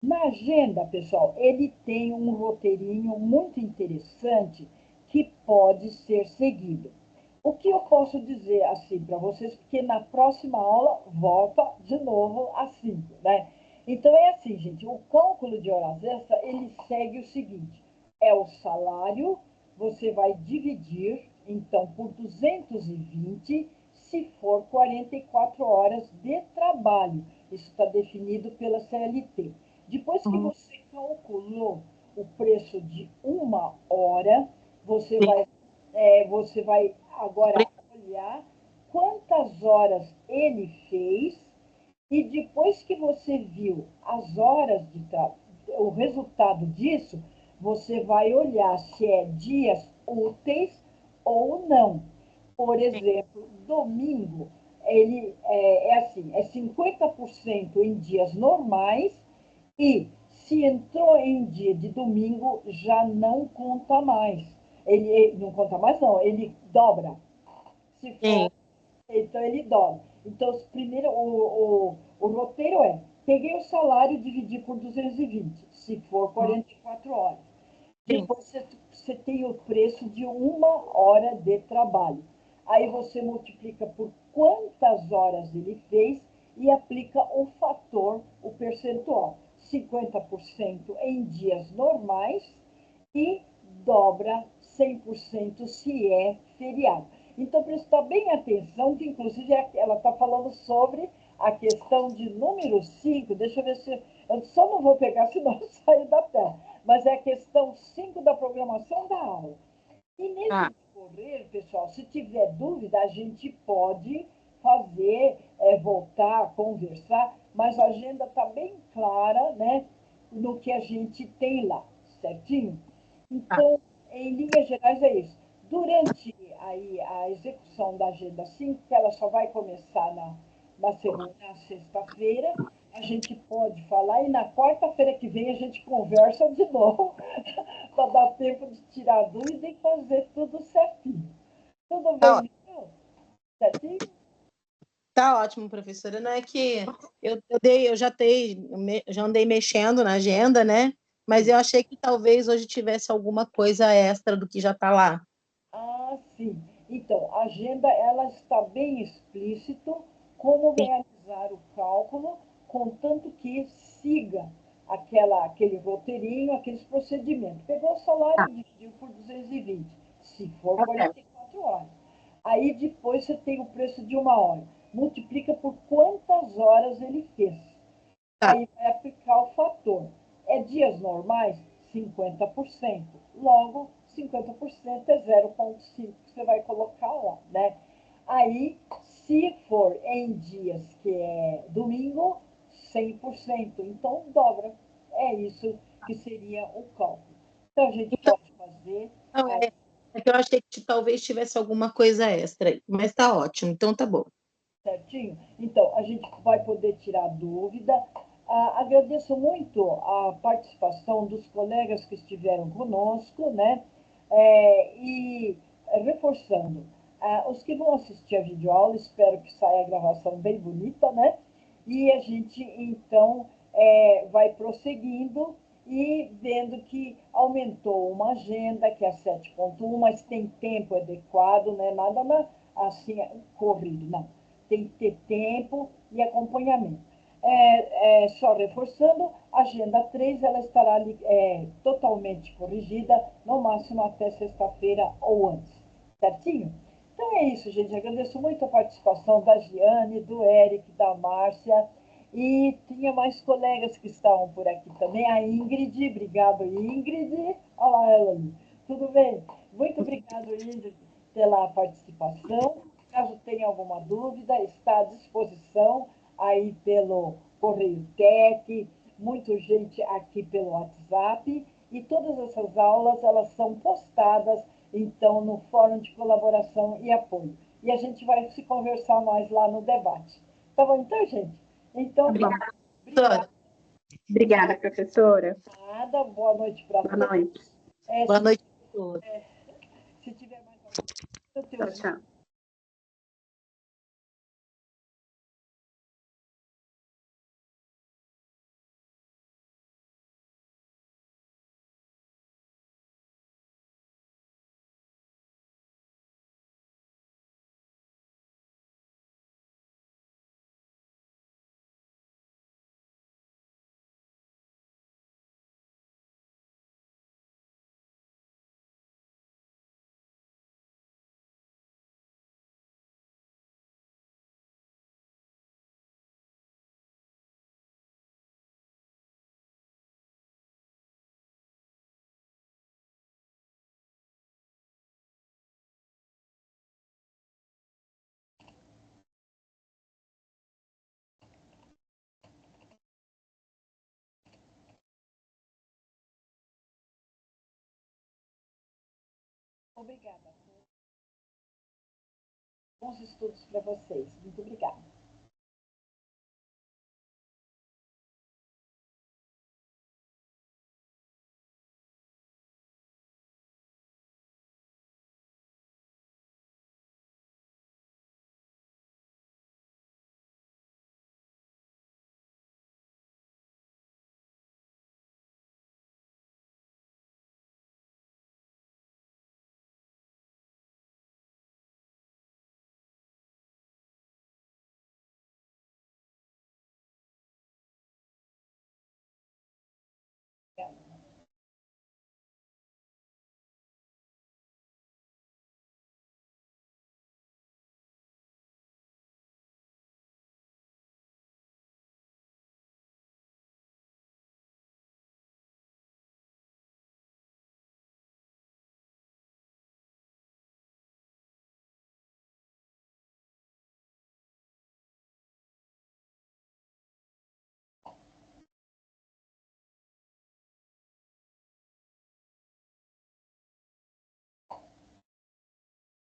Na agenda, pessoal, ele tem um roteirinho muito interessante que pode ser seguido. O que eu posso dizer assim para vocês, porque na próxima aula volta de novo às 5, né? Então é assim, gente, o cálculo de horas extras, ele segue o seguinte, é o salário, você vai dividir, então, por 220, se for 44 horas de trabalho. Isso está definido pela CLT. Depois que Uhum. você calculou o preço de 1 hora, você Sim. vai, você vai agora olhar quantas horas ele fez e depois que você viu as horas de o resultado disso, você vai olhar se é dias úteis ou não. Por exemplo, domingo, ele é assim, é 50% em dias normais e se entrou em dia de domingo, já não conta mais. Ele não conta mais, não, ele dobra. Se Sim. for, então ele dobra. Então, primeiro, o roteiro é: peguei o salário e dividi por 220, se for 44 horas. Sim. Depois você tem o preço de 1 hora de trabalho. Aí você multiplica por quantas horas ele fez e aplica o fator, o percentual. 50% em dias normais e dobra 100% se é feriado. Então, prestar bem atenção, que inclusive ela está falando sobre a questão de número 5. Deixa eu ver se. Eu só não vou pegar, senão eu saio da terra. Mas é a questão 5 da programação da aula. E nesse Ah, decorrer, pessoal, se tiver dúvida, a gente pode fazer, voltar, conversar, mas a agenda está bem clara, né, no que a gente tem lá, certinho? ah, Então, em linhas gerais, é isso. Durante aí a execução da agenda 5, que ela só vai começar na segunda, na sexta-feira, a gente pode falar, e na quarta-feira que vem a gente conversa de novo, para dar tempo de tirar a dúvida e fazer tudo certinho. Tudo tá bem, ótimo. então? Certinho? Tá ótimo, professora. Não é que eu já andei mexendo na agenda, né? Mas Sim. eu achei que talvez hoje tivesse alguma coisa extra do que já está lá. Ah, sim. Então, a agenda ela está bem explícito como Sim. realizar o cálculo, contanto que siga aquele roteirinho, aqueles procedimentos. Pegou o Tá, salário, dividiu por 220, se for ok. 44 horas. Aí depois você tem o preço de 1 hora. Multiplica por quantas horas ele fez. Tá, Aí vai aplicar o fator. É dias normais? 50%. Logo, 50% é 0,5 que você vai colocar lá, né? Aí, se for em dias que é domingo, 100%. Então, dobra. É isso que seria o cálculo. Então, a gente então, pode fazer não, aí, é que eu achei que talvez tivesse alguma coisa extra aí, mas tá ótimo, então tá bom. certinho? Então, a gente vai poder tirar dúvida. Agradeço muito a participação dos colegas que estiveram conosco, né? Reforçando, os que vão assistir a videoaula, espero que saia a gravação bem bonita, né? E a gente, então, vai prosseguindo e vendo que aumentou uma agenda, que é a 7.1, mas tem tempo adequado, né? Nada assim, corrido, não. Tem que ter tempo e acompanhamento. Só reforçando, a agenda 3 ela estará totalmente corrigida, no máximo até sexta-feira ou antes. Certinho? Então é isso, gente. Agradeço muito a participação da Giane, do Eric, da Márcia. E tinha mais colegas que estavam por aqui também. A Ingrid, obrigado, Ingrid. Olha lá ela ali. Tudo bem? Muito obrigado, Ingrid, pela participação. Caso tenha alguma dúvida, está à disposição aí pelo Correio Tech, muita gente aqui pelo WhatsApp. E todas essas aulas, elas são postadas, então, no Fórum de Colaboração e Apoio. E a gente vai se conversar mais lá no debate. Tá bom, então, gente? Então, Tá bom. tá. Obrigada. Professora, Obrigada, professora. Boa noite para Boa todos. noite. boa noite a todos. Se tiver mais alguma coisa, eu Tchau, tenho tchau. Obrigada. Bons estudos para vocês. Muito obrigada.